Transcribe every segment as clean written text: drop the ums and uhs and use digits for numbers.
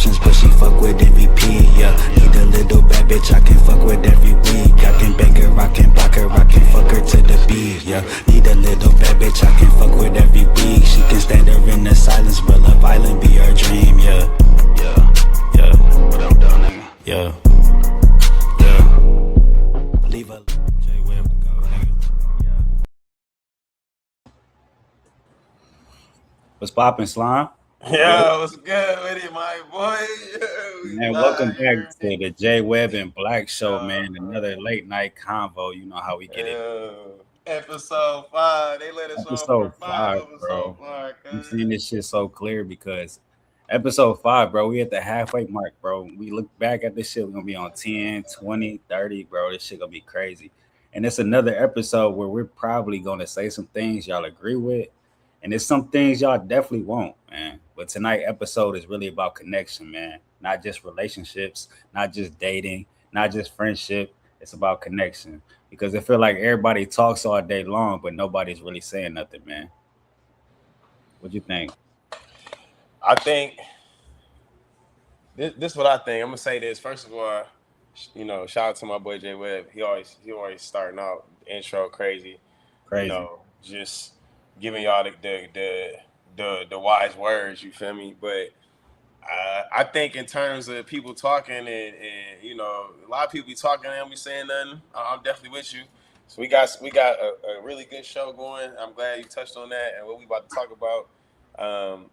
options, but she fuck with MVP, yeah. Need a little bad bitch I can fuck with every week. I can bake her, I can block her, I can fuck her to the beat, yeah. Need a little bad bitch I can fuck with every week. She can stand her in the silence, will Love Island be her dream, yeah. Yeah, what up, though, nigga? Yeah. Leave a JWEBB to go, nigga. Yeah. What's poppin', Slime? Yeah, what's good with it, my boy? We Man, welcome live back here. to the JWEBB and Black Show, Yeah, man. Another late night convo. You know how we get it. episode 5. They let us on for Episode 5 5, episode bro. 5, I'm cuz. seeing this shit so clear because episode 5, bro, we at the halfway mark, bro. We look back at this shit, we're gonna be on 10, 20, 30, bro. This shit gonna be crazy. And it's another episode where we're probably gonna say some things y'all agree with, and it's some things y'all definitely won't, man. But tonight episode is really about connection, man. Not just relationships, not just dating, not just friendship. It's about connection. Because I feel like everybody talks all day long, but nobody's really saying nothing, man. What you think? I think this is what I think. I'm gonna say this. First of all, shout out to my boy J Webb. He always starting out the intro crazy, Crazy. just giving y'all the wise words, you feel me? But I think in terms of people talking and a lot of people be talking and don't be saying nothing. I'm definitely with you. So we got a really good show going. I'm glad you touched on that and what we about to talk about. Um,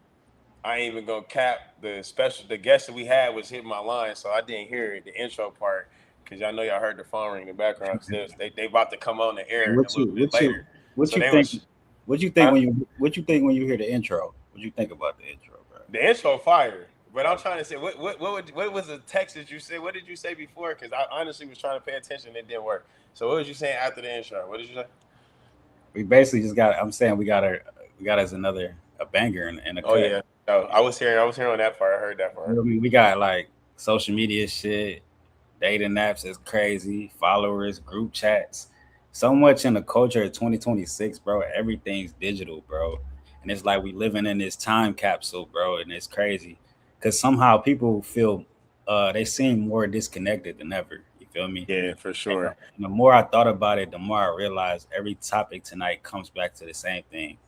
I ain't even gonna cap the guest that we had was hitting my line, so I didn't hear the intro part because y'all know y'all heard the phone ring in the background. 'Cause they about to come on the And air a what little you bit what you later. what So you they think? was What you think huh? when you hear the intro? What you think about the intro, bro? The intro fire. But I'm Oh, trying to say, what was the text that you said? What did you say before? Because I honestly was trying to pay attention. It didn't work. So what was you saying after the intro? What did you say? we basically just got. I'm saying we got us another a banger in a Oh cut. yeah. No, I was hearing on that part. I heard that You know part. what I mean, we got like social media shit, dating apps is crazy, followers, group chats. So much in the culture of 2026, bro. Everything's digital, bro. And it's like we living in this time capsule, bro, and it's crazy. Cause somehow people feel they seem more disconnected than ever. You feel me? Yeah, for And sure. the more I thought about it, the more I realized every topic tonight comes back to the same thing.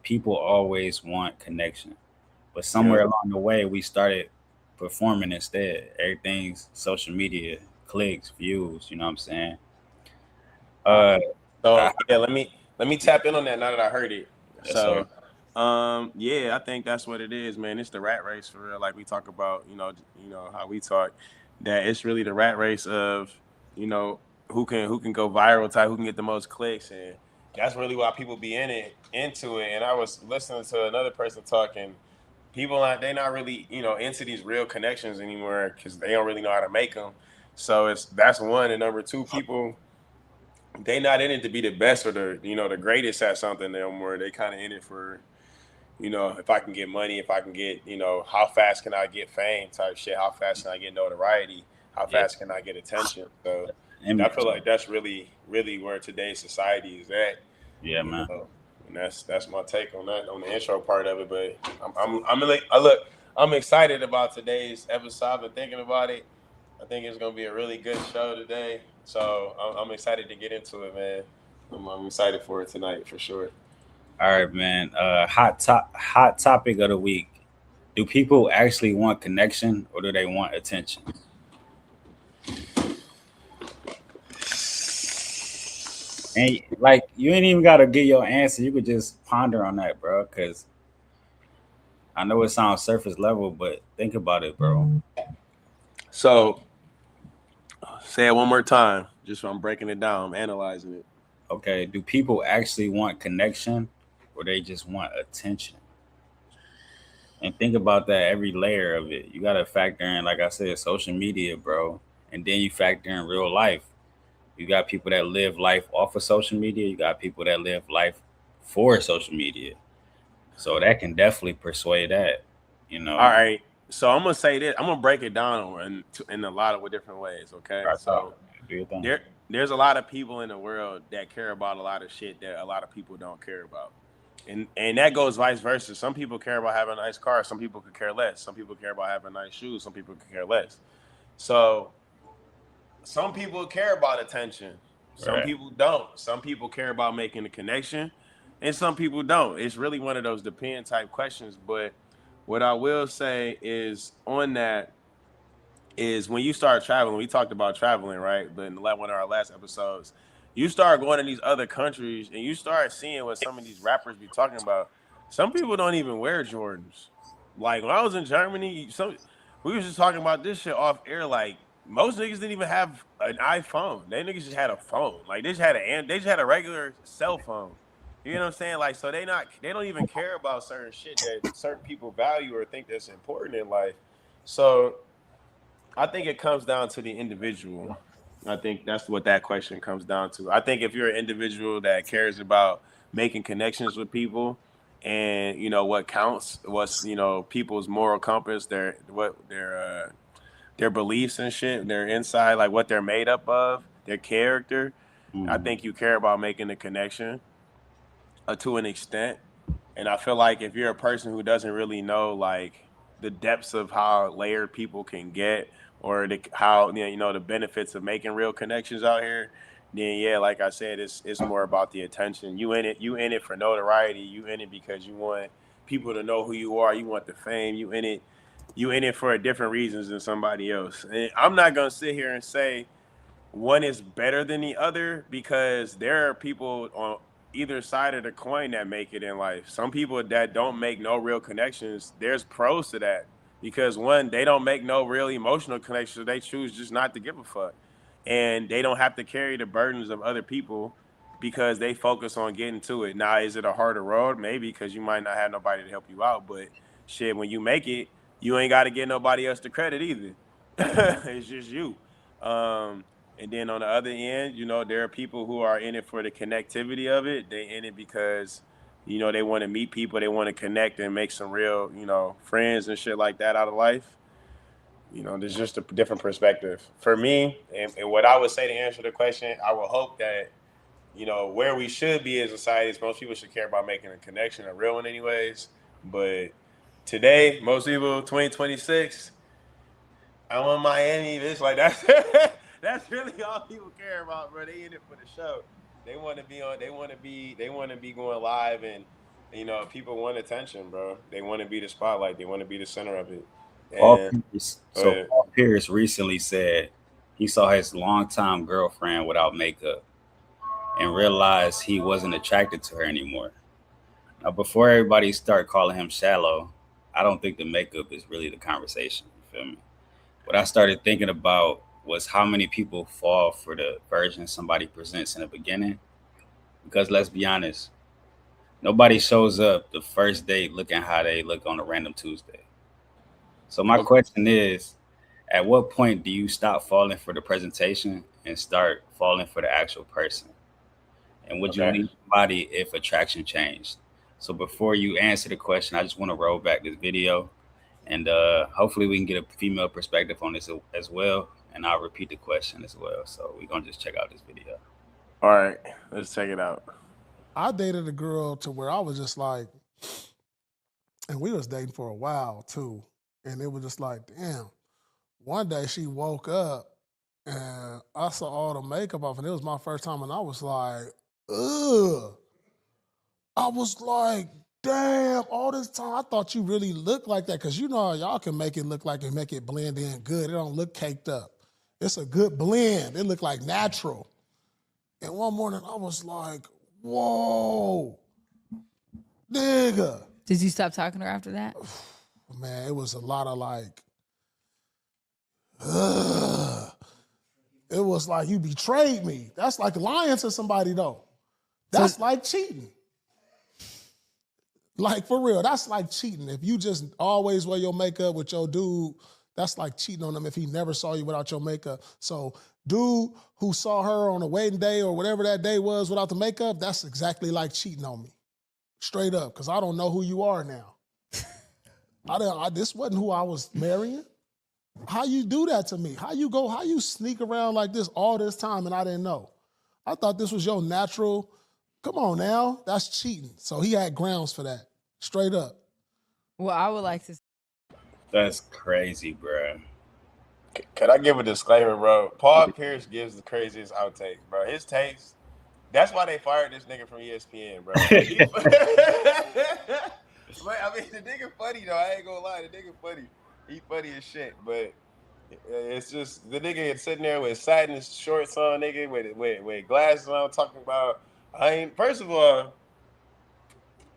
People always want connection. But somewhere Yep. along the way, we started performing instead. Everything's social media, clicks, views. You know what I'm saying? Uh, Uh, I, so yeah, let me tap in on that now that I heard it. yes, sir. So yeah, I think that's what it is, man. It's the rat race for real. Like we talk about, how we talk. That it's really the rat race of, you know, who can go viral type, who can get the most clicks, and that's really why people be into it. And I was listening to another person talking. People they not really into these real connections anymore because they don't really know how to make them. So that's one, and number two, people they not in it to be the best or the greatest at something no more. They kind of in it for if I can get money, if I can get how fast can I get fame type shit, how fast can I get notoriety, how Yeah, fast can I get attention. So I image. feel like that's really really where today's society is at, Yeah, you man. know. And that's my take on that on the intro part of it. But I'm really, I'm excited about today's episode. I've been thinking about it. I think it's gonna be a really good show today. So I'm excited to get into it, man. I'm excited for it tonight for sure. All right, man. Hot topic of the week. Do people actually want connection or do they want attention? And like, you ain't even gotta get your answer. You could just ponder on that, bro. Because I know it sounds surface level, but think about it, bro. So say it one more time. Just so I'm breaking it down, I'm analyzing it. Okay, do people actually want connection or they just want attention? And think about that every layer of it. You gotta factor in, like I said, social media, bro. And then you factor in real life. You got people that live life off of social media. You got people that live life for social media. So that can definitely persuade that, you All know. right. So I'm gonna say this. I'm gonna break it down in a lot of different ways. Okay. I thought, So do your thing. there's a lot of people in the world that care about a lot of shit that a lot of people don't care about. And that goes vice versa. Some people care about having a nice car. Some people could care less. Some people care about having nice shoes. Some people could care less. So some people care about attention. Some Right. people don't. Some people care about making a connection, and some people don't. It's really one of those depend type questions. But what I will say is on that is when you start traveling, we talked about traveling, right? But in one of our last episodes, you start going to these other countries and you start seeing what some of these rappers be talking about. Some people don't even wear Jordans. Like when I was in Germany, we was just talking about this shit off air. Like most niggas didn't even have an iPhone. They niggas just had a phone. Like they just had a regular cell phone. You know what I'm saying? Like so they don't even care about certain shit that certain people value or think that's important in life. So I think it comes down to the individual. I think that's what that question comes down to. I think if you're an individual that cares about making connections with people and you know what counts, what's people's moral compass, their beliefs and shit, their inside, like what they're made up of, their character. I Mm-hmm. think you care about making a connection to an extent. And I feel like if you're a person who doesn't really know like the depths of how layered people can get or how the benefits of making real connections out here, then yeah, like I said, it's more about the attention. You in it for notoriety. You in it because you want people to know who you are. You want the fame. You in it for different reasons than somebody else. And I'm not gonna sit here and say one is better than the other because there are people on either side of the coin that make it in life. Some people that don't make no real connections, there's pros to that because one, they don't make no real emotional connections. They choose just not to give a fuck. And they don't have to carry the burdens of other people because they focus on getting to it. Now, is it a harder road? Maybe because you might not have nobody to help you out. But shit, when you make it, you ain't got to get nobody else the credit either. It's just you. Um, and then on the other end, there are people who are in it for the connectivity of it. They in it because, they want to meet people, they want to connect and make some real, friends and shit like that out of life. There's just a different perspective. For me, and what I would say to answer the question, I would hope that, where we should be as a society is most people should care about making a connection, a real one anyways. But today, most people, 2026, I want Miami. It's like that's that's really all people care about, bro. They in it for the show. They want to be on. They want to be. They want to be going live, and people want attention, bro. They want to be the spotlight. They want to be the center of it. Paul And Pierce. go So ahead. Paul Pierce recently said he saw his longtime girlfriend without makeup and realized he wasn't attracted to her anymore. Now, before everybody start calling him shallow, I don't think the makeup is really the conversation. You feel me? What I started thinking about was how many people fall for the version somebody presents in the beginning. Because let's be honest, nobody shows up the first date looking how they look on a random Tuesday. So my Okay. question is, at what point do you stop falling for the presentation and start falling for the actual person? And would you Okay. leave somebody if attraction changed? So before you answer the question, I just want to roll back this video and hopefully we can get a female perspective on this as well. And I'll repeat the question as well. So we're gonna just check out this video. All right. Let's check it out. I dated a girl to where I was just like, and we was dating for a while too. And it was just like, damn. One day she woke up and I saw all the makeup off, and it was my first time, and I was like, ugh. I was like, damn, all this time I thought you really looked like that. Cause you know how y'all can make it look like and make it blend in good. It don't look caked up. It's a good blend. It looked like natural. And one morning I was like, whoa, nigga. Did you stop talking to her after that? Man, it was a lot of like, ugh. It was like you betrayed me. That's like lying to somebody though. That's like cheating. Like for real, that's like cheating. If you just always wear your makeup with your dude, that's like cheating on him if he never saw you without your makeup. So dude who saw her on a wedding day or whatever that day was without the makeup, that's exactly like cheating on me. Straight up, because I don't know who you are now. This wasn't who I was marrying. How you do that to me? How you sneak around like this all this time and I didn't know? I thought this was your natural Come on now, that's cheating. So he had grounds for that, straight up. Well, I would like to. That's crazy, bro. Can I give a disclaimer, bro? Paul Pierce gives the craziest outtakes, bro. His takes. That's why they fired this nigga from ESPN, bro. But I mean, the nigga funny though. I ain't gonna lie, the nigga funny. He funny as shit, but it's just the nigga is sitting there with satin shorts on, nigga, with glasses on, talking about. I ain't. First of all,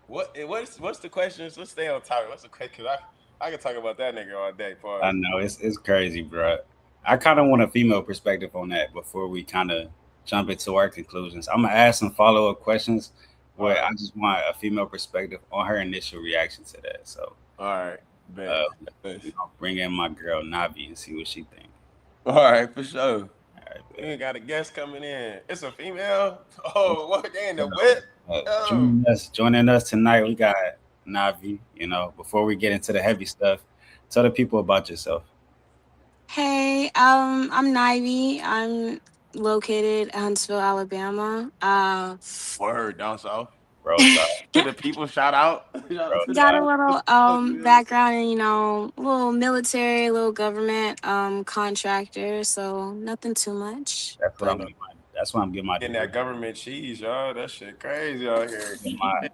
what's the questions? Let's stay on topic. What's the question? Cause I can talk about that nigga all day. I Pause. know it's crazy, bro. I kind of want a female perspective on that before we kind of jump into our conclusions. I'm gonna ask some follow up questions All where right, I just want a female perspective on her initial reaction to that. So all right, uh, bet. we gonna bring in my girl Navi and see what she think. All right, for sure. All right, We bet. got a guest coming in. It's a female. Oh, what? They in the whip. Oh. Joining us tonight, we got Navi. Before we get into the heavy stuff, tell the people about yourself, Hey, I'm Nivy. I'm located in Huntsville, Alabama. Word down south. bro. So, To the people, shout out. Shout bro, out to the got a so, little people. background in, a little military, a little government contractor, so nothing too much. that's what You I'm know, getting my. That's what I'm getting my getting degree. that government cheese, y'all. That shit crazy out here.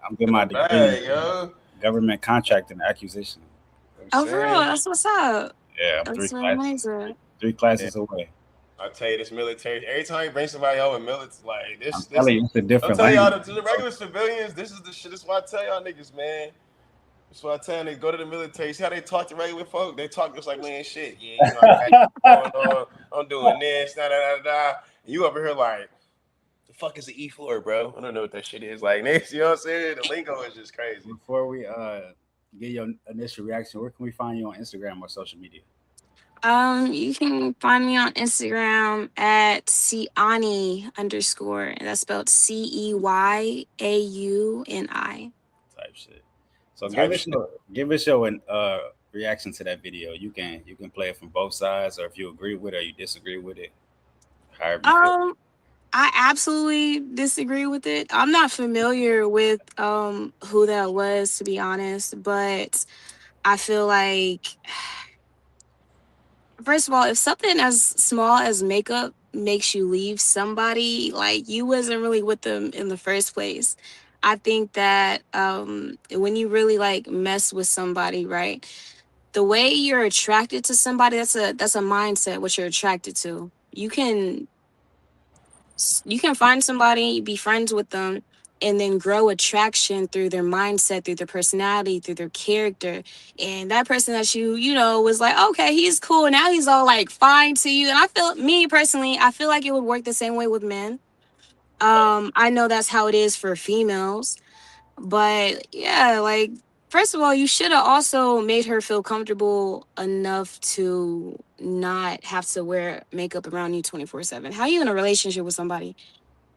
I'm getting To my the degree in bag, yo. government contract and acquisition. I'm Oh, for real? saying. That's what's up. Yeah, I'm three That's really classes, three, amazing. three Yeah, classes away. I tell you, this military. Every time you bring somebody over military, like I'm this. telling you, it's a I'm different telling y'all, language, to the bro. regular civilians, this is the shit. This is what I tell y'all niggas, man. That's why I tell them they go to the military. See how they talk to regular folk? They talk just like we ain't shit. Yeah, I got going on. I'm doing this, da da da da. And you over here like, the fuck is the E4, bro? I don't know what that shit is. Like, you know what I'm saying? The lingo is just crazy. Before we get your initial reaction, where can we find you on Instagram or social media? You can find me on Instagram at Ciani underscore, and that's spelled CEYAUNI. Type shit. So give Type us shit. your reaction to that video. You can play it from both sides, or if you agree with it or you disagree with it, however you feel. Um, I absolutely disagree with it. I'm not familiar with who that was, to be honest, but I feel like, first of all, if something as small as makeup makes you leave somebody, like, you wasn't really with them in the first place. I think that when you really like mess with somebody, right? The way you're attracted to somebody, that's a mindset, what you're attracted to. You can find somebody, be friends with them, and then grow attraction through their mindset, through their personality, through their character. And that person that was like, okay, he's cool. Now he's all like fine to you. And me personally, I feel like it would work the same way with men. I know that's how it is for females. But yeah, like, first of all, you should have also made her feel comfortable enough to not have to wear makeup around you 24/7. How you in a relationship with somebody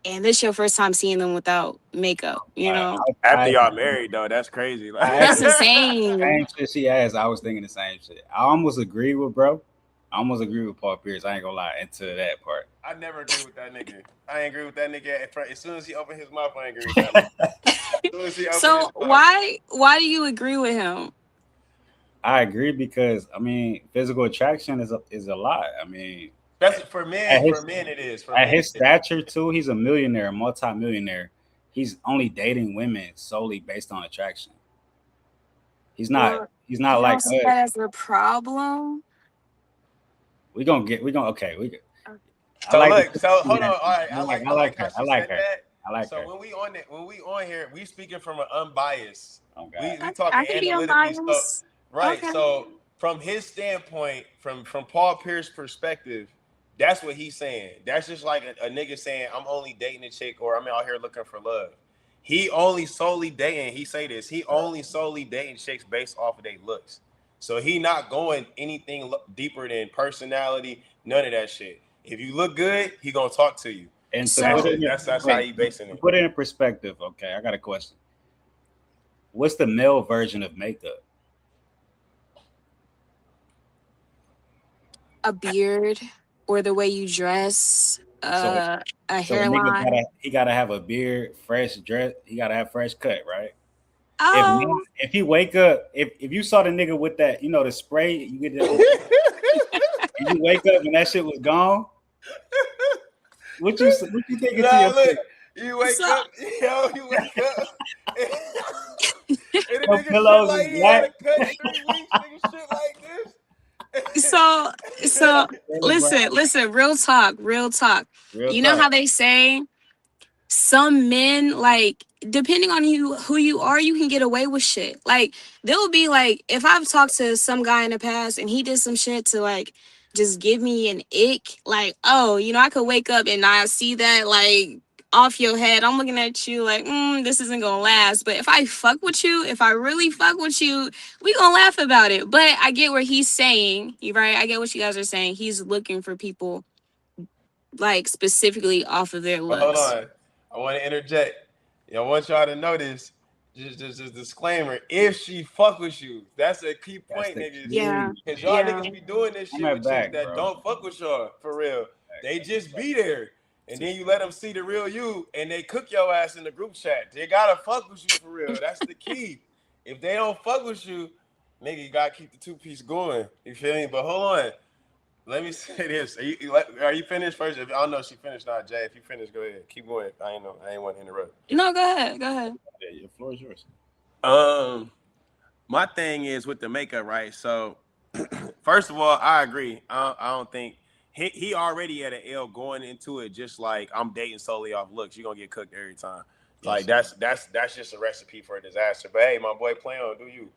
and this your first time seeing them without makeup, you I, know? After I, y'all married, though, that's crazy. Like, I That's actually insane. same shit she asked. I was thinking the same shit. I almost agree with bro. I almost agree with Paul Pierce. I ain't gonna lie into that part. I never agree with that nigga. I ain't agree with that nigga at first. As soon as he opened his mouth, I ain't agree with that nigga. As soon as he opened his So mouth. why do you agree with him? I agree because I mean physical attraction is a lot. I mean That's for men. at For his men, it is. For at men, his stature too, he's a millionaire, multi-millionaire. He's only dating women solely based on attraction. He's not. Well, He's not you like don't see us. that as a problem? Okay. I So like the look, shit so she hold on. All has. right, I I like like how her. I she like said her. that. I like So her. when we on here, we speaking from an unbiased. Oh We God. we I talking can be analytically. So unbiased. right. Okay. So from his standpoint, from Paul Pierce's perspective, that's what he's saying. That's just like a nigga saying, I'm only dating a chick or I'm out here looking for love. He only solely dating. He say this. He only solely dating chicks based off of their looks. So he not going anything deeper than personality. None of that shit. If you look good, he gonna talk to you. And to That's put So it it. in, That's how wait, he basing to it. put it in perspective, okay, I got a question. What's the male version of makeup? a beard or the way you dress. So A so the nigga hairline. gotta have a beard, fresh dress. He gotta have fresh cut, right? If not, Oh, if he wake up, if you saw the nigga with that, the spray, you get that, and you wake up and that shit was gone, what you thinking to Nah, yourself? look, you wake so up, yo, you wake up, and, and the Your nigga shit pillows like is he had black. a cut in 3 weeks, nigga shit like this. so so Really, bro. listen, real talk. Real You know talk. how they say some men, like, depending on you who you are, you can get away with shit. Like, there will be like, if I've talked to some guy in the past and he did some shit to like just give me an ick, like, oh, I could wake up and I see that like off your head. I'm looking at you like, this isn't gonna last. But if I fuck with you, if I really fuck with you, we gonna laugh about it. But I get where he's saying, you right? I get what you guys are saying. He's looking for people like specifically off of their But hold looks. on, I want to interject. I want y'all to know this. Just disclaimer. If she fuck with you, that's a key That's point, the niggas. Yeah. key. Cause y'all Yeah. niggas be doing this I'm shit at with chicks back, that bro. don't fuck with y'all for real. They just be there, and then you let them see the real you, and they cook your ass in the group chat. They gotta fuck with you for real. That's the key. If they don't fuck with you, nigga, you gotta keep the 2-piece going. You feel me? But hold on. Let me say this. Are you finished first? I don't know if she finished not, Jay. If you finished, go ahead. Keep going. I ain't want to interrupt. No, go ahead. Go ahead. Yeah, your floor is yours. Um, my thing is with the makeup, right? So, first of all, I agree. I don't think he already at an L going into it. Just like I'm dating solely off looks, you're gonna get cooked every time. Like Yes. that's just a recipe for a disaster. But hey, my boy, play on, do you?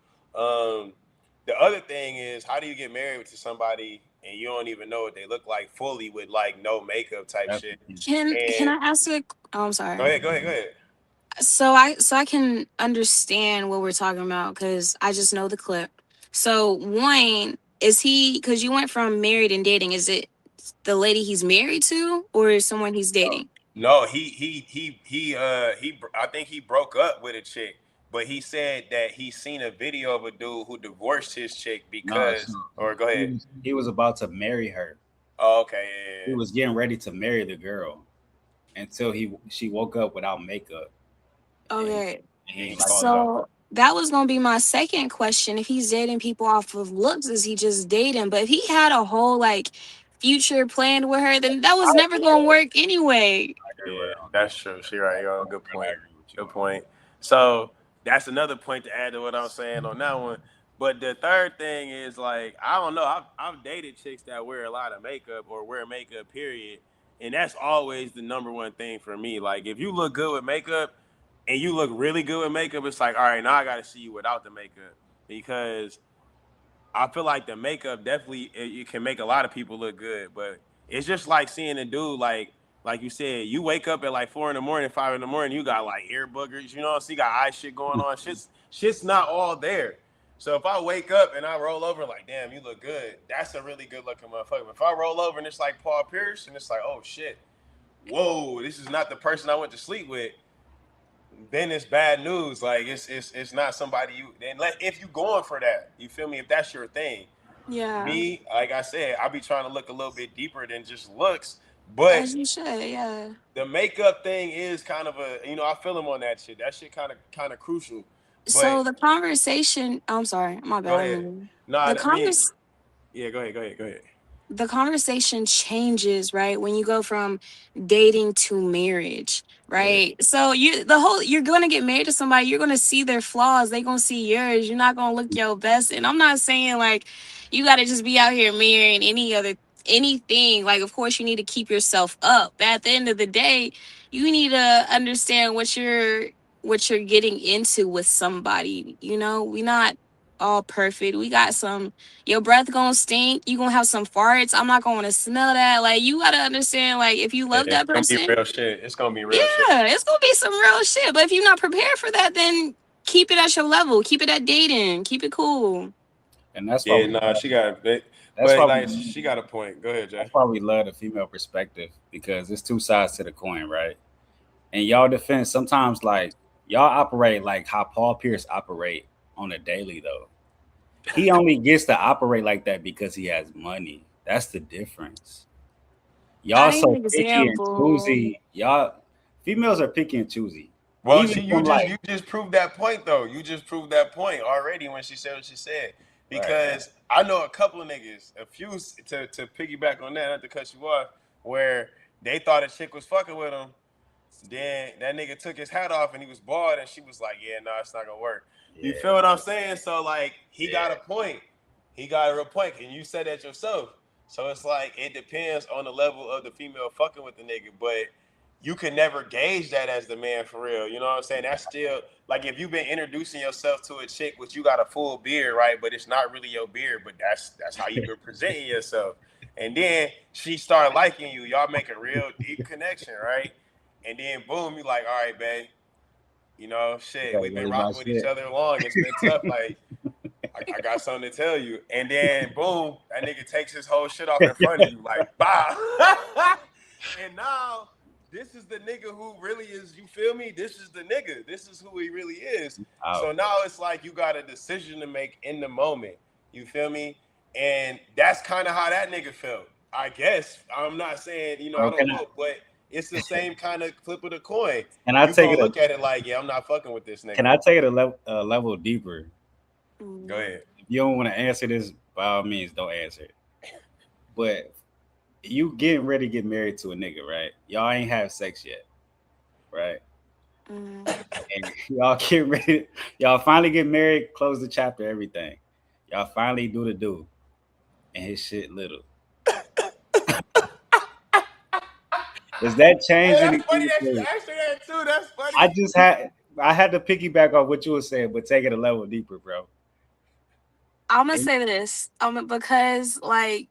The other thing is, how do you get married to somebody and you don't even know what they look like fully with like no makeup type That's shit? the key. Can And I ask a? Oh, I'm go sorry. ahead, go ahead, go ahead. So I can understand what we're talking about because I just know the clip. So one is he because you went from married and dating. Is it the lady he's married to or is someone he's dating? No, I think he broke up with a chick, but he said that he seen a video of a dude who divorced his chick No, because, so or go ahead. he was about to marry her. Oh, okay, He yeah, was getting ready to marry the girl until she woke up without makeup, and Okay. yeah, he he ain't like falls that. off. So that was gonna be my second question. If he's dating people off of looks, is he just dating? But if he had a whole like future planned with her, then that was I never agree gonna with work anyway. I agree with Yeah, her on that that's one. true. She right. Yo, good I point. agree with you Good on that. point. So that's another point to add to what I'm saying on that one. But the third thing is like I don't know. I've dated chicks that wear a lot of makeup or wear makeup, period, and that's always the number one thing for me. Like if you look good with makeup and you look really good with makeup, it's like all right, now I got to see you without the makeup because I feel like the makeup definitely it can make a lot of people look good, but it's just like seeing a dude like you said, you wake up at like 4 in the morning, 5 in the morning, you got like ear boogers, so you got eye shit going on. Shit's not all there. So if I wake up and I roll over like, damn, you look good, that's a really good looking motherfucker. But if I roll over and it's like Paul Pierce and it's like, oh shit, whoa, this is not the person I went to sleep with, then it's bad news. Like it's not somebody you then if you going for that, you feel me? If that's your thing. Yeah, Me, like I said, I be trying to look a little bit deeper than just looks. But as you should. Yeah. the makeup thing is kind of I feel him on that shit. That shit kind of crucial. But So the conversation. I'm sorry, my go bad. I ahead. mean, Nah, the I mean, convers yeah, go ahead. the conversation changes, right? When you go from dating to marriage, Yeah. right? So you're gonna get married to somebody, you're gonna see their flaws, they gonna see yours, you're not gonna look your best. And I'm not saying like you gotta just be out here marrying anything. Like of course you need to keep yourself up. But at the end of the day, you need to understand what you're getting into with somebody. We not all perfect. We got some your breath gonna stink. You gonna have some farts. I'm not gonna smell that. Like you gotta understand. Like if you Yeah, love it's that gonna be person, real shit. It's gonna be real shit. yeah, it's gonna be some real shit. But if you're not prepared for that, then keep it at your level. Keep it at dating. Keep it cool. And that's why Yeah, we nah, love, she got it. that's But why like we she got a point. Go ahead, Jay. that's why we love the female perspective because it's two sides to the coin, right? And y'all defense sometimes like y'all operate like how Paul Pierce operate on a daily though. He only gets to operate like that because he has money. That's the difference. I Y'all need an so picky and example. choosy. Y'all females are picky and choosy. Well, Even see, you from just like you just proved that point though. You just proved that point already when she said what she said. right. Because I know a couple of niggas, a few to piggyback on that, not to cut you off, where they thought a chick was fucking with them. Then that nigga took his hat off and he was bald, and she was like, "Yeah, no, it's not gonna work." You Yeah, feel what I'm saying? So like, he got a yeah. point. He got a real point, and you said that yourself. So it's like it depends on the level of the female fucking with the nigga, but you can never gauge that as the man for real. You know what I'm saying? That's still like if you've been introducing yourself to a chick, which you got a full beard, right? But it's not really your beard, but that's how you've been presenting yourself. And then she started liking you. Y'all make a real deep connection, right? And then boom, you like, all right, babe. You know, shit, Like, we've what been is my rocking with each shit? other long. It's been tough. Like, I got something to tell you. And then boom, that nigga takes his whole shit off in front of you, like, bah. And now this is the nigga who really is, you feel me? This is the nigga. This is who he really is. So Out. now it's like you got a decision to make in the moment. You feel me? And that's kind of how that nigga felt. I guess. I'm not saying, I Bro, don't know, but it's the same kind of flip of the coin. can I You take gonna it a look at it like, yeah, I'm not fucking with this can nigga. I take it a level deeper? Go Mm. ahead. If you don't want to answer this, by all means, don't answer it. But you getting ready to get married to a nigga, right? Y'all ain't have sex yet, right? Mm. And y'all get ready. Y'all finally get married, close the chapter, everything. Y'all finally do the do, and his shit little. Does that Hey, change that's funny anything that for you you? asked her that too. That's I funny. just had I had to piggyback off what you were saying, but take it a level deeper, bro. I'm gonna And say this, because like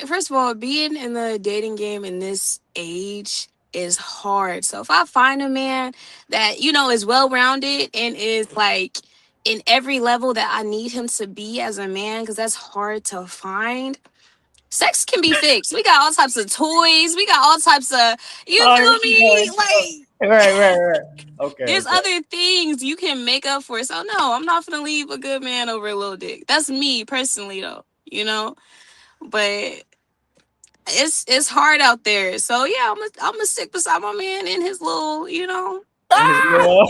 first of all, being in the dating game in this age is hard. So if I find a man that is well rounded and is like in every level that I need him to be as a man, because that's hard to find. Sex can be fixed. We got all types of toys. We got all types of, you oh, here feel she go. me? Like, Right. Okay, there's okay. other things you can make up for. So no, I'm not gonna leave a good man over a little dick. That's me personally though, But it's hard out there. So yeah, I'm gonna stick beside my man in his little. And his Ah! little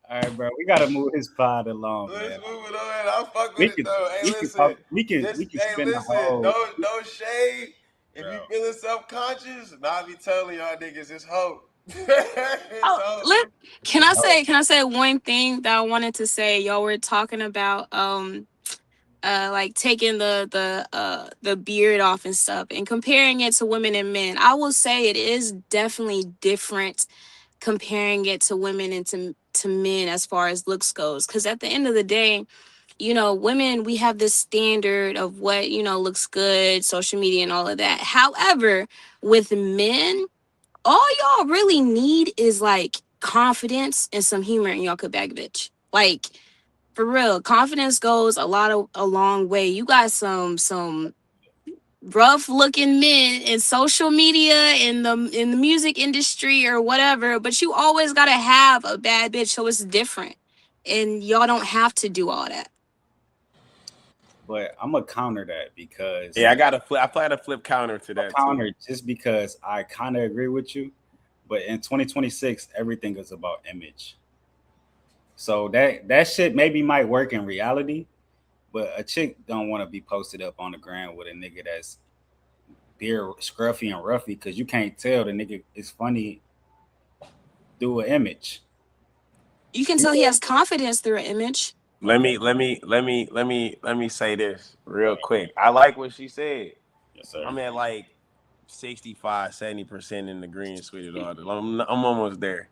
All right, bro. We gotta move his pod along, Let's man. move it on. I fuck with We it can though. Hey, we can listen. talk. We Just can hey, spend the listen. whole No shade. If bro. you feeling self-conscious, I be telling y'all niggas it's hope. It's Oh, hope. look, can It's I hope. say can I say one thing that I wanted to say? Y'all were talking about like taking the beard off and stuff and comparing it to women and men. I will say it is definitely different comparing it to women and to men as far as looks goes, because at the end of the day, women, we have this standard of what looks good, social media and all of that. However, with men, all y'all really need is like confidence and some humor, and y'all could bag a bitch. Like, for real, confidence goes a long way. You got some rough looking men in social media, in the music industry or whatever, but you always gotta have a bad bitch, so it's different. And y'all don't have to do all that. But I'm gonna counter that because Yeah, I got a flip. I plan a flip counter to I'll that too. counter just because I kind of agree with you. But in 2026, everything is about image. So that shit maybe might work in reality, but a chick don't want to be posted up on the ground with a nigga that's beard scruffy and roughy because you can't tell the nigga is funny through an image. You can tell he People, has confidence through an image. okay, Let me say this real quick. I like what she said. yes sir. I'm at like 65, 70% in the green, sweetheart. I'm almost there.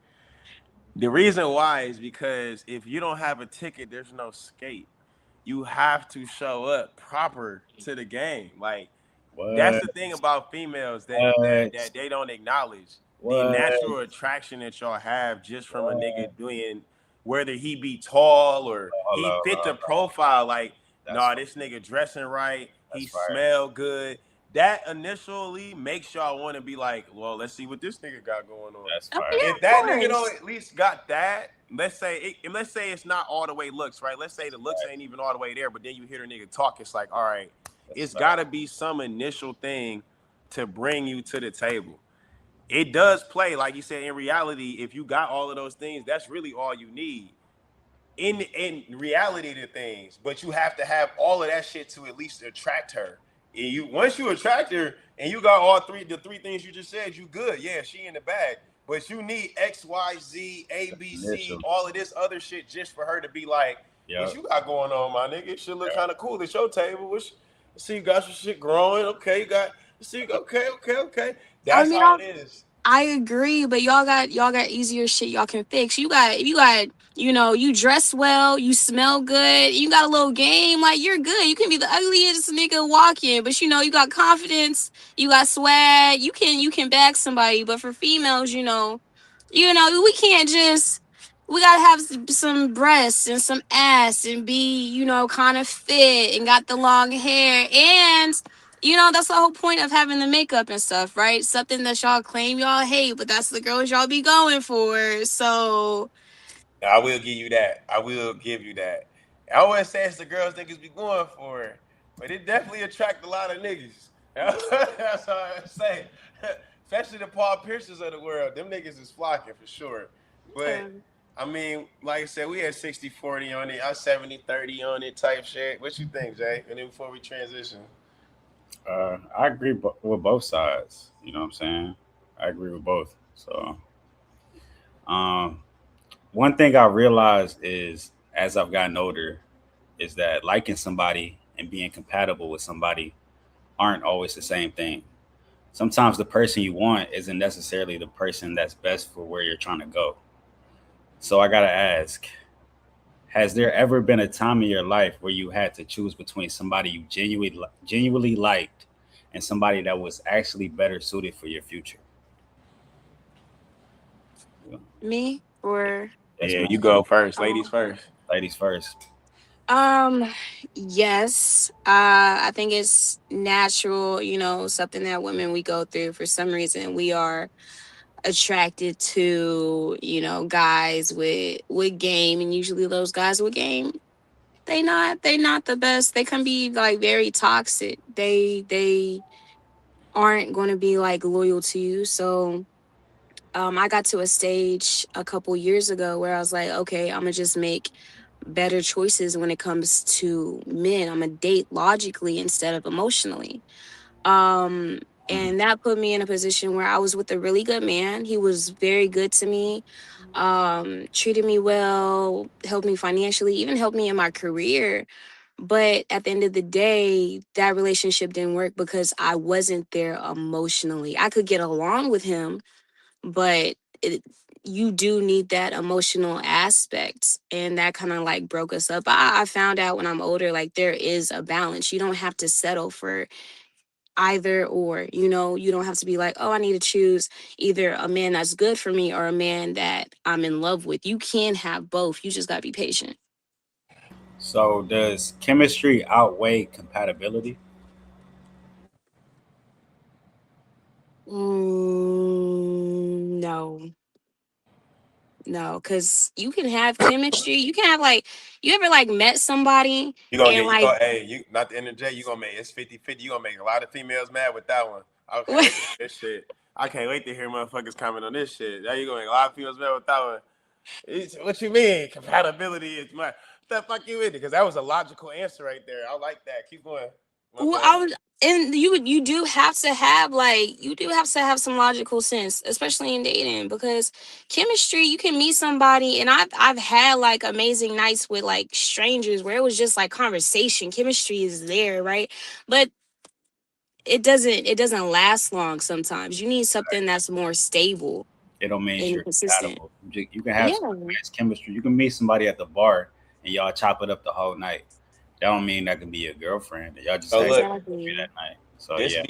The reason why is because if you don't have a ticket, there's no skate. You have to show up proper to the game. Like that's What? the thing about females that What? they don't acknowledge the What? natural attraction that y'all have just from a nigga What? doing whether he be tall or Hold he on, fit the hold on. profile. Like, That's nah, fire. this nigga dressing right, That's he fire. smell good. That initially makes y'all want to be like, well, let's see what this nigga got going on. That's Oh fire. yeah, If of that nigga don't course. at least got that, let's say it's not all the way looks, right? Let's say the looks Right. ain't even all the way there, but then you hear the nigga talk, it's like, all right, That's it's fire. gotta be some initial thing to bring you to the table. It does play, like you said, in reality, if you got all of those things, that's really all you need in reality to things. But you have to have all of that shit to at least attract her. And you once you attract her and you got the three things you just said, you good. Yeah, she in the bag. But you need X, Y, Z, A, B, C, Initial. all of this other shit just for her to be like, Yeah. what you got going on, my nigga? It should look kind of cool at your table. See, you got some shit growing. Okay, you got see, okay. I That's mean, how it is. I agree, but y'all got easier shit y'all can fix. You know, you dress well, you smell good, you got a little game, like you're good. You can be the ugliest nigga walking, but you know, you got confidence, you got swag, you can back somebody. But for females, we can't just we gotta have some breasts and some ass and be, kind of fit and got the long hair. And that's the whole point of having the makeup and stuff, right? Something that y'all claim y'all hate, but that's the girls y'all be going for. So, I will give you that. I will give you that. I always say it's the girls niggas be going for it, but it definitely attract a lot of niggas. That's all I say. Especially the Paul Pierces of the world. Them niggas is flocking for sure. But yeah. I mean, like I said, we had 60-40 on it. I 70-30 on it type shit. What you think, Jay? And then before we transition. I agree with both sides. You know what I'm saying? I agree with both. So, um, one thing I realized is as I've gotten older is that liking somebody and being compatible with somebody aren't always the same thing. Sometimes the person you want isn't necessarily the person that's best for where you're trying to go. So I gotta ask, has there ever been a time in your life where you had to choose between somebody you genuinely liked and somebody that was actually better suited for your future? Yeah, Me or yes, Yeah, ma'am. you go first. Ladies um, first. Ladies first. um, yes. I think it's natural, something that women we go through for some reason. We are attracted to, guys with game, and usually those guys with game, they not the best. They can be like very toxic. They aren't going to be like loyal to you. So I got to a stage a couple years ago where I was like, okay, I'm gonna just make better choices when it comes to men. I'm gonna date logically instead of emotionally. Um, Mhm. and that put me in a position where I was with a really good man. He was very good to me, treated me well, helped me financially, even helped me in my career. But at the end of the day, that relationship didn't work because I wasn't there emotionally. I could get along with him, but it, you do need that emotional aspect. And that kind of like broke us up. I found out when I'm older, like there is a balance. You don't have to settle for either or, you don't have to be like, oh, I need to choose either a man that's good for me or a man that I'm in love with. You can have both. You just got to be patient. So, does chemistry outweigh compatibility? No, no, because you can have chemistry. You can have like, you ever like met somebody and like, Hey, you not the end of the day, you gonna make it's 50-50. You gonna make a lot of females mad with that one. I can't wait to hear this shit. I can't wait to hear motherfuckers comment on this shit. Now you gonna make a lot of females mad with that one. What you mean? Compatibility is my the fuck you with it? Because that was a logical answer right there. I like that. Keep going. My well, bad. and you do have to have like you do have to have some logical sense, especially in dating, because chemistry, you can meet somebody, and I've had like amazing nights with like strangers where it was just like conversation, chemistry is there, right? But it doesn't last long. Sometimes you need something that's more stable It don't mean and you're consistent. compatible. You can have Yeah. some advanced chemistry. You can meet somebody at the bar and y'all chop it up the whole night. That don't mean that can be your girlfriend. Y'all just So hang look, out Exactly. that night. So this yeah, be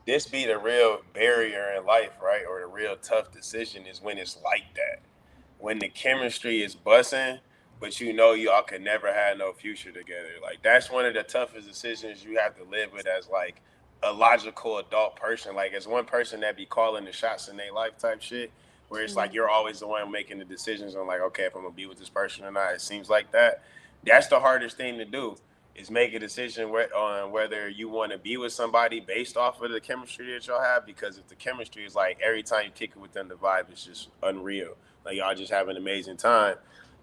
this be the real barrier in life, right? Or the real tough decision is when it's like that. When the chemistry is bussing, but you know y'all could never have no future together. Like that's one of the toughest decisions you have to live with as like a logical adult person. Like as one person that be calling the shots in their life type shit, where it's like you're always the one making the decisions on like, okay, if I'm gonna be with this person or not. It seems like that. That's the hardest thing to do. is make a decision on whether you want to be with somebody based off of the chemistry that y'all have. Because if the chemistry is like every time you kick it with them, the vibe is just unreal. Like y'all just have an amazing time.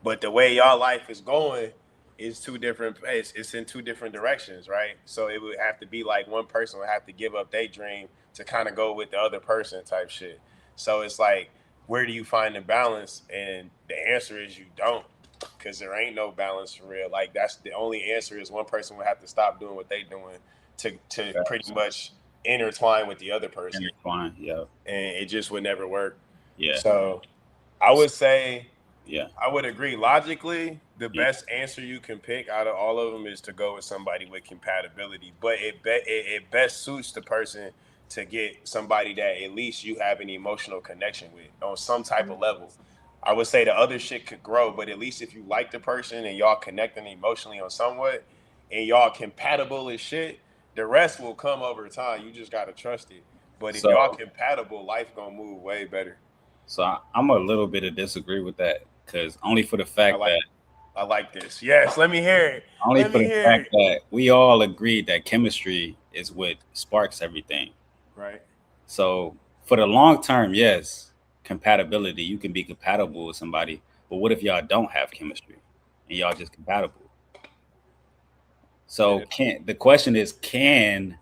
But the way y'all life is going is two different. It's in two different directions, right? So it would have to be like one person would have to give up their dream to kind of go with the other person type shit. So it's like, where do you find the balance? And the answer is you don't, because there ain't no balance for real. Like that's the only answer is one person would have to stop doing what they doing to pretty Facts. much intertwine with the other person, Intertwine. Yeah. and it just would never work. Yeah. So I would say Yeah. I would agree. Logically, the Yeah. best answer you can pick out of all of them is to go with somebody with compatibility. But it best suits the person to get somebody that at least you have an emotional connection with on some type of level. I would say the other shit could grow, but at least if you like the person and y'all connecting emotionally on somewhat, and y'all compatible as shit, the rest will come over time. You just gotta trust it. But if y'all So compatible, life gonna move way better. I'm a little bit of disagree with that because I like I like this. Yes, let me hear it. only Let for me the hear fact it. that we all agreed that chemistry is what sparks everything. Right. So for the long term, yes, compatibility, you can be compatible with somebody, but what if y'all don't have chemistry and y'all just compatible? So Yeah. can the question is, can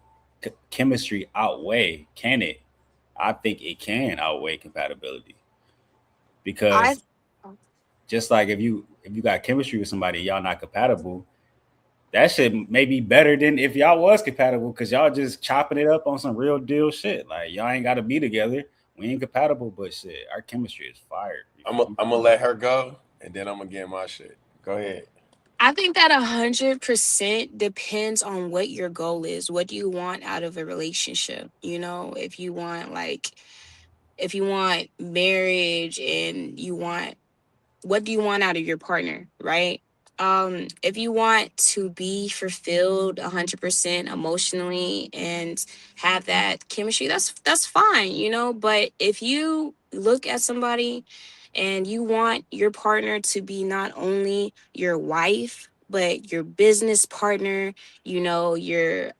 chemistry outweigh? Can it? I think it can outweigh compatibility I because just like if you got chemistry with somebody, y'all not compatible. That shit may be better than if y'all was compatible because y'all just chopping it up on some real deal shit. Like y'all ain't got to be together. We ain't compatible, but shit, our chemistry is fire. You feel me? I'm gonna let her go, and then I'm gonna get my shit. Go ahead. I think that 100% depends on what your goal is. What do you want out of a relationship? You know, if you want marriage and you want, what do you want out of your partner, right? If you want to be fulfilled 100% emotionally and have that chemistry, that's fine, you know. But if you look at somebody and you want your partner to be not only your wife but your business partner, you know, your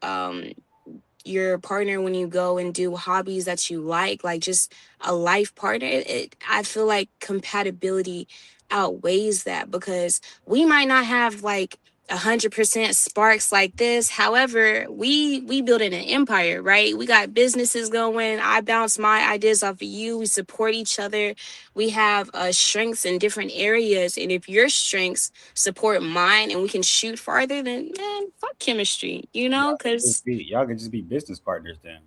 partner when you go and do hobbies that you like just a life partner, I feel like compatibility outweighs that, because we might not have like 100% sparks like this. However, we building an empire, right? We got businesses going. I bounce my ideas off of you. We support each other. We have strengths in different areas, and if your strengths support mine and we can shoot farther, then man, fuck chemistry, you know, because Y'all could just be business partners then.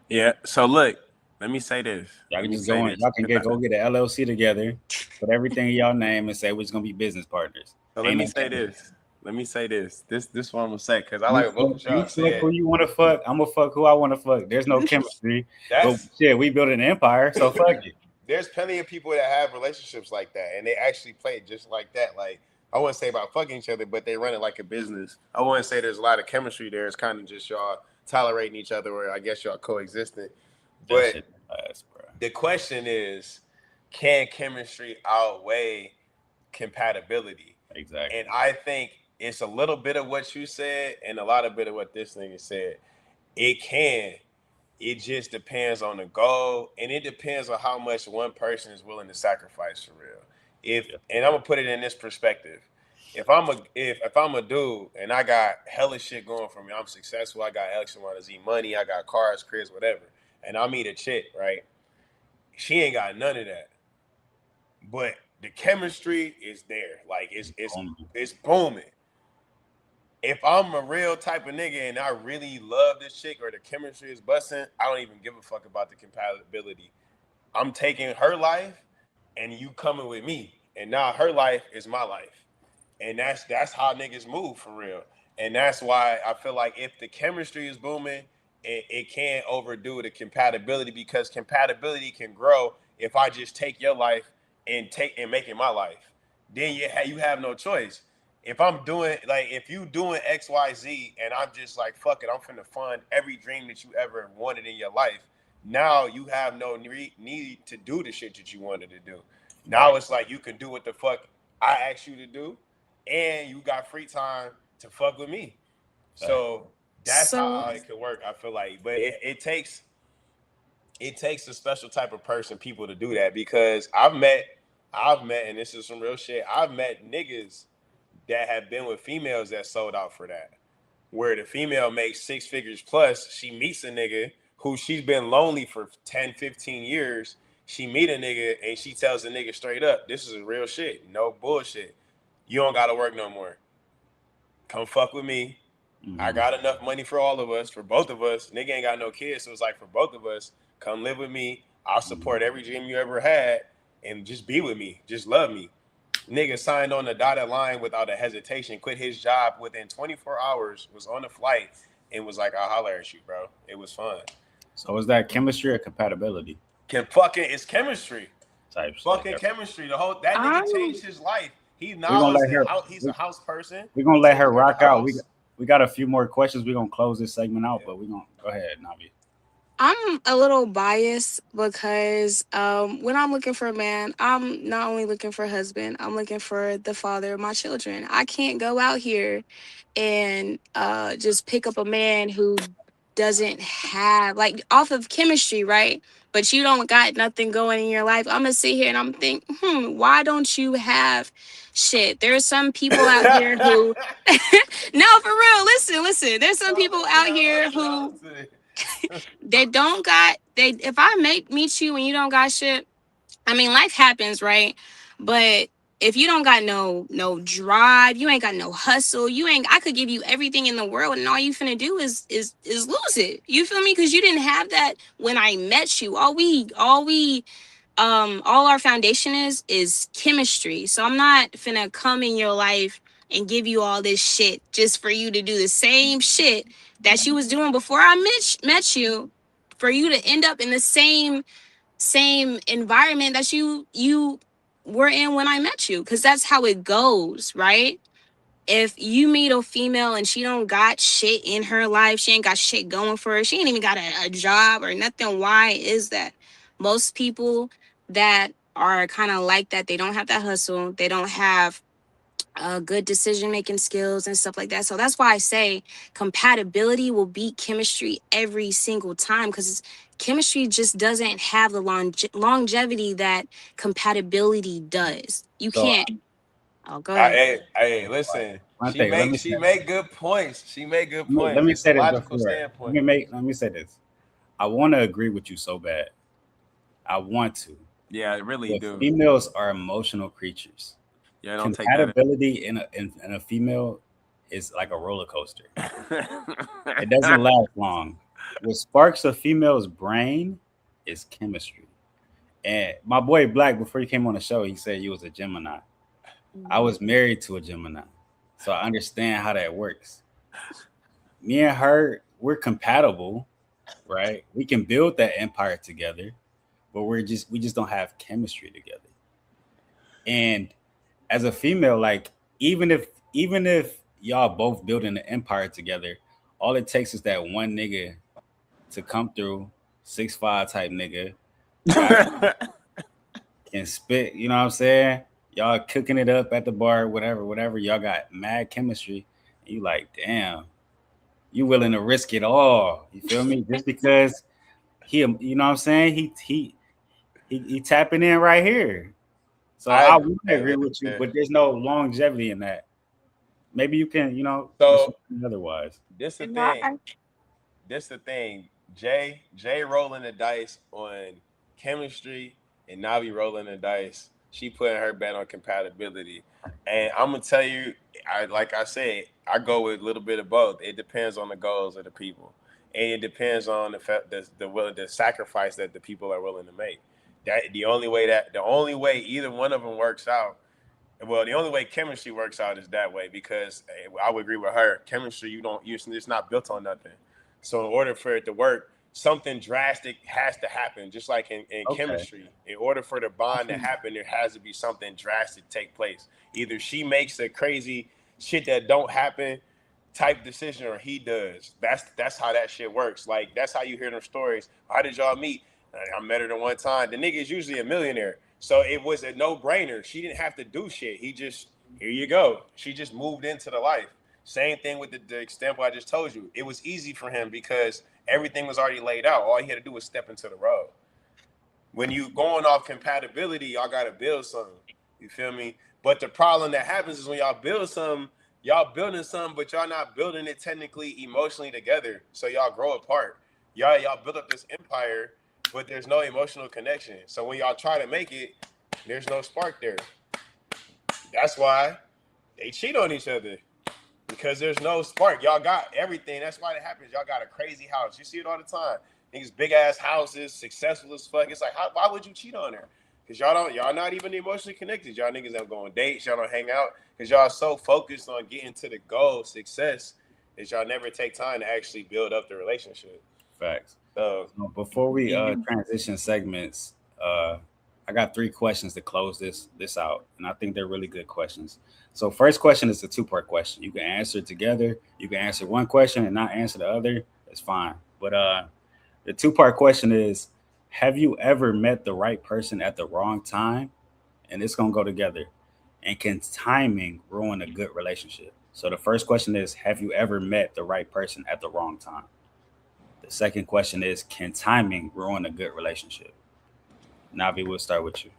Yeah. So look, let me say this. Y'all Let can me just say go in. this. Y'all can go get an LLC together, put everything in y'all name, and say we're just gonna be business partners. So let Ain't me no say chemistry. this. Let me say this. This what I'm gonna say because I You like what both fuck, of you y'all fuck said. who you want to fuck. I'm gonna fuck who I want to fuck. There's no chemistry, but That's shit, we built an empire, so fuck it. there's plenty of people that have relationships like that, and they actually play just like that. Like I wouldn't say about fucking each other, but they run it like a business. I wouldn't say there's a lot of chemistry there. It's kind of just y'all tolerating each other, or I guess y'all coexisting. That But shit ass, bro. the question is, can chemistry outweigh compatibility? And Exactly. I think it's a little bit of what you said and a lot of bit of what this thing said. It can. It just depends on the goal, and it depends on how much one person is willing to sacrifice for real. If Yeah. and I'm gonna put it in this perspective. If I'm a dude and I got hella shit going for me, I'm successful, I got X amount of Z money, I got cars, cribs, whatever, and I meet a chick, right? She ain't got none of that, but the chemistry is there. Like it's booming. If I'm a real type of nigga and I really love this chick or the chemistry is busting, I don't even give a fuck about the compatibility. I'm taking her life and you coming with me. And now her life is my life. And that's how niggas move for real. And that's why I feel like if the chemistry is booming, it can't overdo the compatibility, because compatibility can grow if I just take your life and make it my life. Then you have no choice. If I'm doing like if you doing XYZ and I'm just like fuck it, I'm finna fund every dream that you ever wanted in your life. Now you have no need to do the shit that you wanted to do. Now Right. it's like you can do what the fuck I asked you to do, and you got free time to fuck with me. Right. So that's So how it could work. I feel like, but it takes a special type of person, people to do that because I've met, and this is some real shit. I've met niggas that have been with females that sold out for that. Where the female makes 6 figures plus, she meets a nigga who she's been lonely for 10, 15 years. She meet a nigga and she tells the nigga straight up, this is a real shit, no bullshit. You don't gotta work no more. Come fuck with me. I Mm-hmm. got enough money for all of us, for both of us. Nigga ain't got no kids, so it's like for both of us. Come live with me. I'll Mm-hmm. support every dream you ever had, and just be with me. Just love me. Nigga signed on the dotted line without a hesitation. Quit his job within 24 hours. Was on the flight and was like, "I'll holler at you, bro." It was fun. So is that chemistry or compatibility Can fucking it's chemistry. type shit? Fucking chemistry. The whole that nigga I'm changed his life. He We're now gonna is let a her. house. He's a We, house person. we're gonna let her Taking care of rock the out. house. We got a few more questions. We're gonna close this segment out, Yeah. but we're gonna go ahead, Navi. I'm a little biased because when I'm looking for a man, I'm not only looking for a husband, I'm looking for the father of my children. I can't go out here and just pick up a man who doesn't have like off of chemistry, right? But you don't got nothing going in your life. I'm gonna sit here and I'm think, why don't you have shit? There's some people out here who no, for real. Listen. There's some No, people out here who they don't got they if I make meet you and you don't got shit, I mean life happens, right? But if you don't got no drive, you ain't got no hustle, you ain't I could give you everything in the world and all you finna do is lose it. You feel me? Because you didn't have that when I met you. All our foundation is chemistry. So I'm not finna come in your life and give you all this shit just for you to do the same shit that you was doing before I met you, for you to end up in the same environment that you were in when I met you, because that's how it goes, right? If you meet a female and she don't got shit in her life, she ain't got shit going for her, she ain't even got a job or nothing, why is that? Most people that are kind of like that, they don't have that hustle, they don't have good decision making skills and stuff like that. So that's why I say compatibility will beat chemistry every single time, because chemistry just doesn't have the longevity that compatibility does. You So, can't. Oh, go ahead. Hey, like, listen. one thing. She make good points. She make good Let points. me It's a say this logical before. standpoint. Let me say this. I want to agree with you so bad. I want to. Yeah, I really But do. females are emotional creatures. Yeah, don't take that. Compatibility in a female is like a roller coaster. In. It doesn't last long. What sparks a female's brain is chemistry. And my boy Black, before he came on the show, he said he was a Gemini. I was married to a Gemini, so I understand how that works. Me and her, we're compatible, right? We can build that empire together, but we just don't have chemistry together. And as a female, like even if y'all both building an empire together, all it takes is that one nigga to come through, 6'5" type nigga, got can spit, you know what I'm saying? Y'all cooking it up at the bar, whatever. Y'all got mad chemistry. And you like, damn, you willing to risk it all. You feel me? Just because you know what I'm saying? He tapping in right here. So I I agree. would Hey, agree with you, listen. but there's no longevity in that. Maybe you can, So persuade me otherwise. this the No, thing. This the thing. Jay rolling the dice on chemistry and Navi rolling the dice. She putting her bet on compatibility. And I'm gonna tell you, like I said, I go with a little bit of both. It depends on the goals of the people, and it depends on the sacrifice that the people are willing to make. The only way either one of them works out, well, the only way chemistry works out is that way because I would agree with her. Chemistry, it's not built on nothing. So in order for it to work, something drastic has to happen. Just like in Okay. chemistry, in order for the bond to Okay. happen, there has to be something drastic take place. Either she makes a crazy shit that don't happen type decision, or he does. That's how that shit works. Like that's how you hear them stories. How did y'all meet? I met her the one time. The nigga is usually a millionaire. So it was a no brainer. She didn't have to do shit. He just, here you go. She just moved into the life. Same thing with the example I just told you. It was easy for him because everything was already laid out. All he had to do was step into the road. When you going off compatibility, y'all gotta build something. You feel me? But the problem that happens is when y'all build something, y'all building something, but y'all not building it technically emotionally together. So y'all grow apart. Y'all build up this empire, but there's no emotional connection. So when y'all try to make it, there's no spark there. That's why they cheat on each other because there's no spark. Y'all got everything. That's why it happens. Y'all got a crazy house. You see it all the time. Niggas big ass houses, successful as fuck. It's like, why would you cheat on her? Because y'all not even emotionally connected. Y'all niggas don't go on dates. Y'all don't hang out. Because y'all so focused on getting to the goal, success, that y'all never take time to actually build up the relationship. Facts. So Before we transition segments, I got 3 questions to close this out, and I think they're really good questions. So, first question is a 2-part question. You can answer it together. You can answer one question and not answer the other. It's fine. But the 2-part question is: have you ever met the right person at the wrong time? And it's gonna go together. And can timing ruin a good relationship? So the first question is: have you ever met the right person at the wrong time? The second question is: can timing ruin a good relationship? Navi, we'll start with you.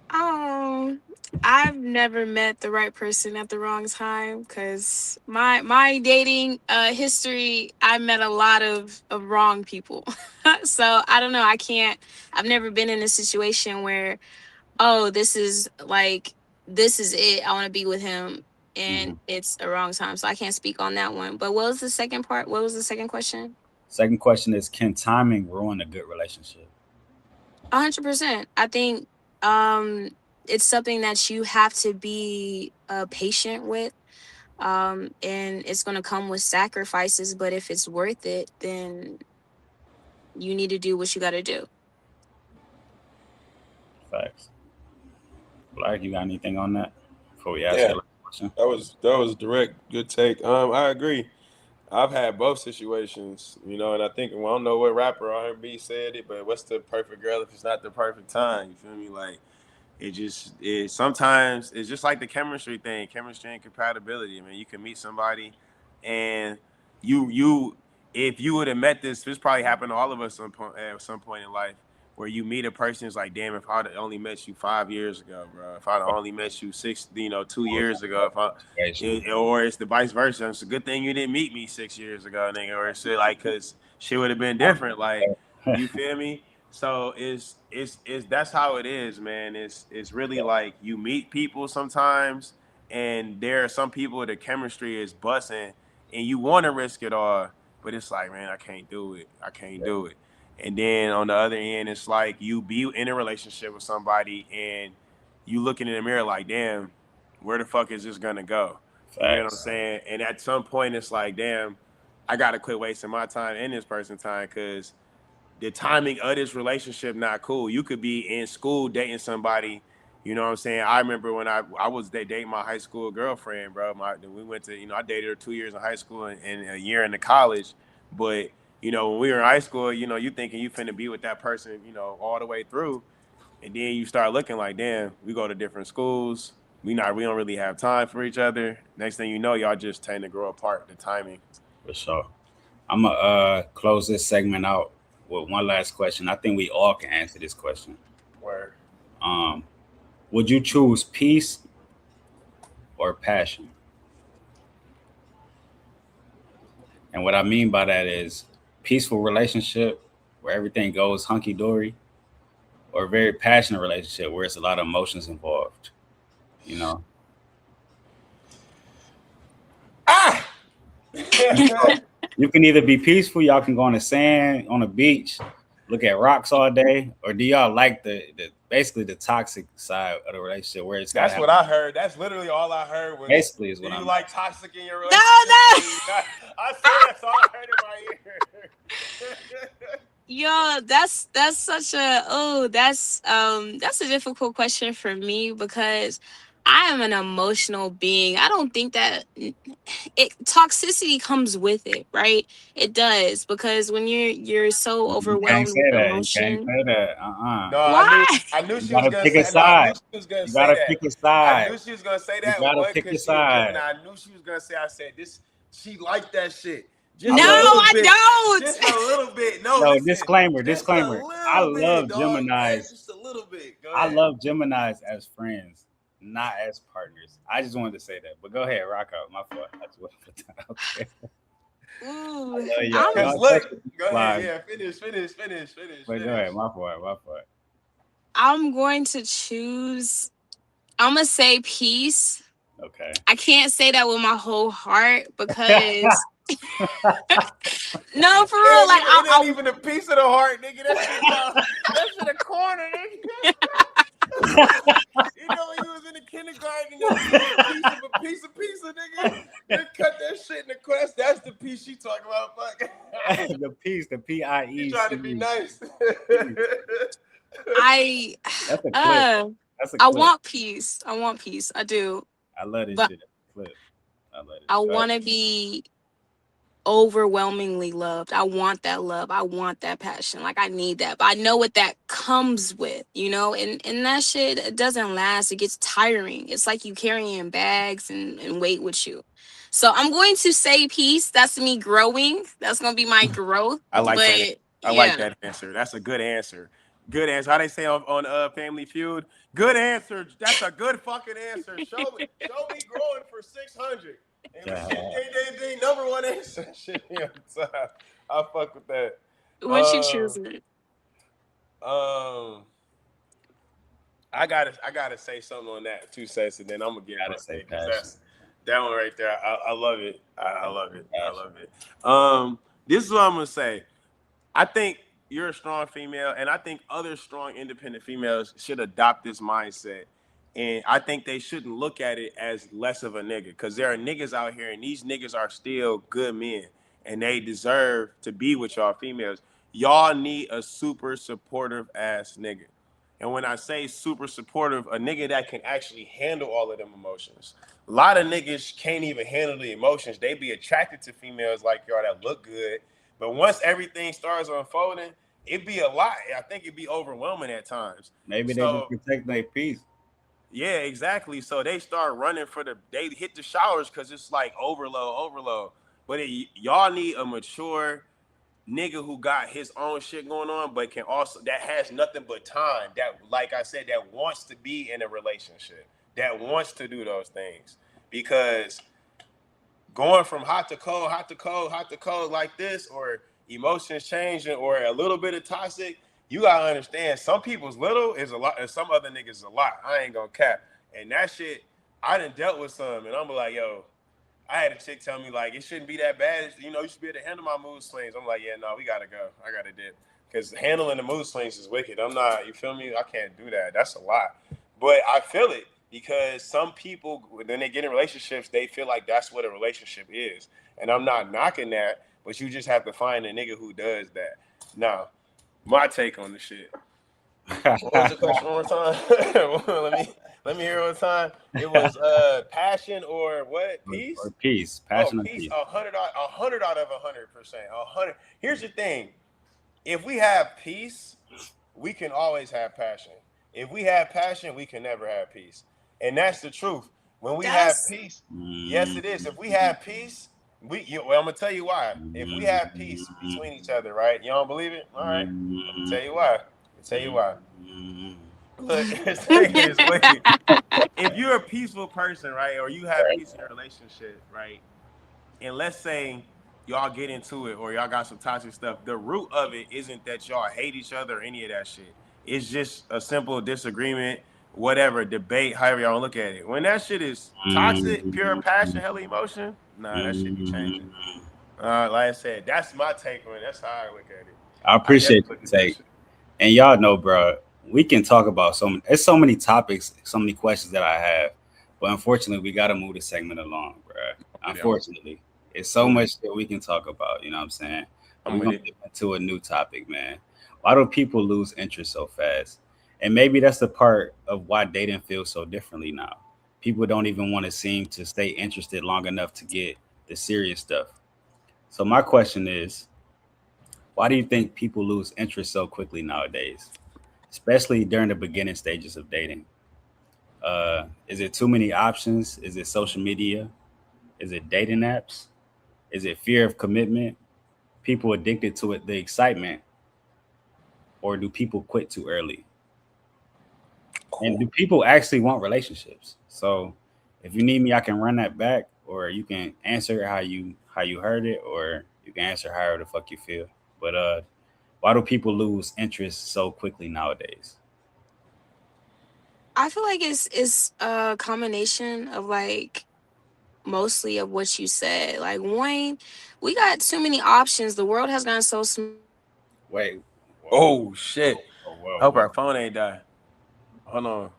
Um, I've never met the right person at the wrong time because my dating history, I met a lot of wrong people. So I don't know. I can't. I've never been in a situation where, oh, this is it. I want to be with him, and Mhm. it's a wrong time. So I can't speak on that one. But what was the second part? What was the second question? Second question is: can timing ruin a good relationship? 100%. I think um it's something that you have to be patient with. And it's gonna come with sacrifices, but if it's worth it, then you need to do what you gotta do. Facts. Black, you got anything on that before we ask yeah, your last question? that was direct. Good take. I agree. I've had both situations, and I think, well, I don't know what rapper R&B said it, but what's the perfect girl if it's not the perfect time? You feel me? Like it sometimes it's just like the chemistry and compatibility. I mean, you can meet somebody, and you if you would have met this probably happened to all of us at some point in life where you meet a person, it's like, damn, if I'd only met you 5 years ago, bro, if I'd only met you 2 years ago, if I Situation. or it's the vice versa. It's a good thing you didn't meet me 6 years ago, nigga, or shit, like, cause shit would have been different. Like, you feel me? So it's that's how it is, man. It's really like you meet people sometimes, and there are some people the chemistry is bussing, and you want to risk it all, but it's like, man, I can't do it. I can't do it. And then on the other end, it's like you be in a relationship with somebody, and you looking in the mirror like, damn, where the fuck is this gonna go? You get what I'm Facts. saying? And at some point, it's like, damn, I gotta quit wasting my time and this person's time because the timing of this relationship not cool. You could be in school dating somebody. You know what I'm saying? I remember when I was dating my high school girlfriend, bro. We went to, I dated her 2 years in high school and a year into college. But when we were in high school, you thinking you finna be with that person, all the way through, and then you start looking like, damn, we go to different schools. We don't really have time for each other. Next thing you know, y'all just tend to grow apart. The timing. For sure. I'm gonna close this segment out with one last question. I think we all can answer this question. Where Um, would you choose peace or passion? And what I mean by that is peaceful relationship where everything goes hunky dory, or a very passionate relationship where it's a lot of emotions involved. You know, ah. so you can either be peaceful, y'all can go on the sand on the beach, look at rocks all day, or do y'all like the basically the toxic side of the relationship where it's got to That's have what I heard. That's literally all I heard was, basically is "Do what you I'm. like toxic in your No, relationship?" no. I swear that's all I heard in my ear. Yo, that's such a, oh, that's a difficult question for me because I am an emotional being. I don't think that toxicity comes with it, right? It does, because when you're so You can't overwhelmed say with that. You can't emotion, say that. No, why? I knew You she was gotta gonna pick a say. No, I knew side. she was gonna You say gotta that. pick a I side. knew she was gonna say You that gotta one pick a because she a side. Gemini. I knew she was gonna say. I said this. She liked that shit. I Just No, a love. little I bit. don't. Just a little bit. No, No, listen. disclaimer. Just a Disclaimer. I little bit, love dog. Hey, Gemini's. just a little bit. Go I ahead. love Gemini's as friends, not as partners. I just wanted to say that. But go ahead, rock out. My fault. I just want to put that out there. I Ooh, love y'all. I'm Cause Y'all look, touch go the ahead. live. Yeah, finish. But go ahead. My fault. My fault. I'm going to choose. I'm gonna say peace. Okay. I can't say that with my whole heart because no, for real. Like It ain't even a piece of the heart, nigga. That shit called that shit a corner, nigga. You know when you was in the kindergarten and a piece of nigga. You cut that shit in the quest. That's the piece she talking about. Fuck. The piece, the She PIE. trying to be nice. I That's a clip. uh That's a I clip. want peace. I want peace. I do. I love this But shit. That's a clip. I love I this. Go ahead. want to be overwhelmingly loved. I want that love. I want that passion. Like I need that. But I know what that comes with, you know? And that shit, it doesn't last. It gets tiring. It's like you carrying bags and weight with you. So I'm going to say peace. That's me growing. That's gonna be my growth. I like that. But I like yeah. that answer. That's a good answer. Good answer. How they say on Family Feud? Good answer. That's a good fucking answer. Show me growing for 600. And Yeah. they number one answer. Shit, yeah. I fuck with that. What you Um, choosing? um, I gotta say something on that 2 cents, and then I'm gonna get my Gotta say thing because passion. that's that one right there. I love it. I Gotta love say it. I passion. love it. This is what I'm gonna say. I think you're a strong female, and I think other strong, independent females should adopt this mindset. And I think they shouldn't look at it as less of a nigga, because there are niggas out here, and these niggas are still good men, and they deserve to be with y'all females. Y'all need a super supportive ass nigga. And when I say super supportive, a nigga that can actually handle all of them emotions. A lot of niggas can't even handle the emotions. They be attracted to females like y'all that look good, but once everything starts unfolding, it'd be a lot. I think it'd be overwhelming at times. Maybe they just So protect their peace. yeah, exactly. So they start running they hit the showers because it's like overload. But y'all need a mature nigga who got his own shit going on, but can also that has nothing but time. That, like I said, that wants to be in a relationship, that wants to do those things. Because going from hot to cold like this, or emotions changing, or a little bit of toxic, you gotta understand some people's little is a lot, and some other niggas is a lot. I ain't gonna cap. And that shit, I done dealt with some, and I'm like, yo, I had a chick tell me like it shouldn't be that bad. You know, you should be able to handle my mood swings. I'm like, yeah, no, we gotta go. I gotta dip. Because handling the mood swings is wicked. I'm not, you feel me? I can't do that. That's a lot. But I feel it because some people, when they get in relationships, they feel like that's what a relationship is. And I'm not knocking that, but you just have to find a nigga who does that. Now, my take on the shit. What was the question one more time? let me hear it one time. It was passion or what? or Peace? peace. Oh, Passion or peace. peace. 100 out of 100%. 100. Here's the thing: if we have peace, we can always have passion. If we have passion, we can never have peace, and that's the truth. When we have That's peace, yes, it is. If we Mm-hmm. have peace, well, I'm gonna tell you why. If we have peace between each other, right? You don't believe it? All right. I'm gonna tell you why. Tell you why. Look, this nigga is wicked. If you're a peaceful person, right, or you have peace in your relationship, right, and let's say y'all get into it or y'all got some toxic stuff, the root of it isn't that y'all hate each other or any of that shit. It's just a simple disagreement, whatever, debate, however y'all look at it. When that shit is toxic, pure passion, hella emotion, nah, that shit be changing. Like I said, that's my take on it. That's how I look at it. I I appreciate definitely the look at that take. shit. And y'all know, bro, we can talk about so many. There's so many topics, so many questions that I have, but unfortunately, we got to move the segment along, bro. I'm with it. Unfortunately, it's I'm so with it. much that we can talk about. You know what I'm saying? I'm We're with gonna it. get into a new topic, man. Why do people lose interest so fast? And maybe that's the part of why dating feels so differently now. people don't even want to seem to stay interested long enough to get the serious stuff. So my question is, why do you think people lose interest so quickly nowadays, especially during the beginning stages of dating? Is it too many options? Is it social media? Is it dating apps? Is it fear of commitment? People addicted to it, the excitement, or do people quit too early? And do people actually want relationships? So, if you need me, I can run that back, or you can answer how you heard it, or you can answer however the fuck you feel. But why do people lose interest so quickly nowadays? I feel like it's a combination of like mostly of what you said. Like one, we got too many options. The world has gotten so small. Wait, whoa, Oh shit! whoa, whoa, Hope whoa. our phone ain't die. Hold on,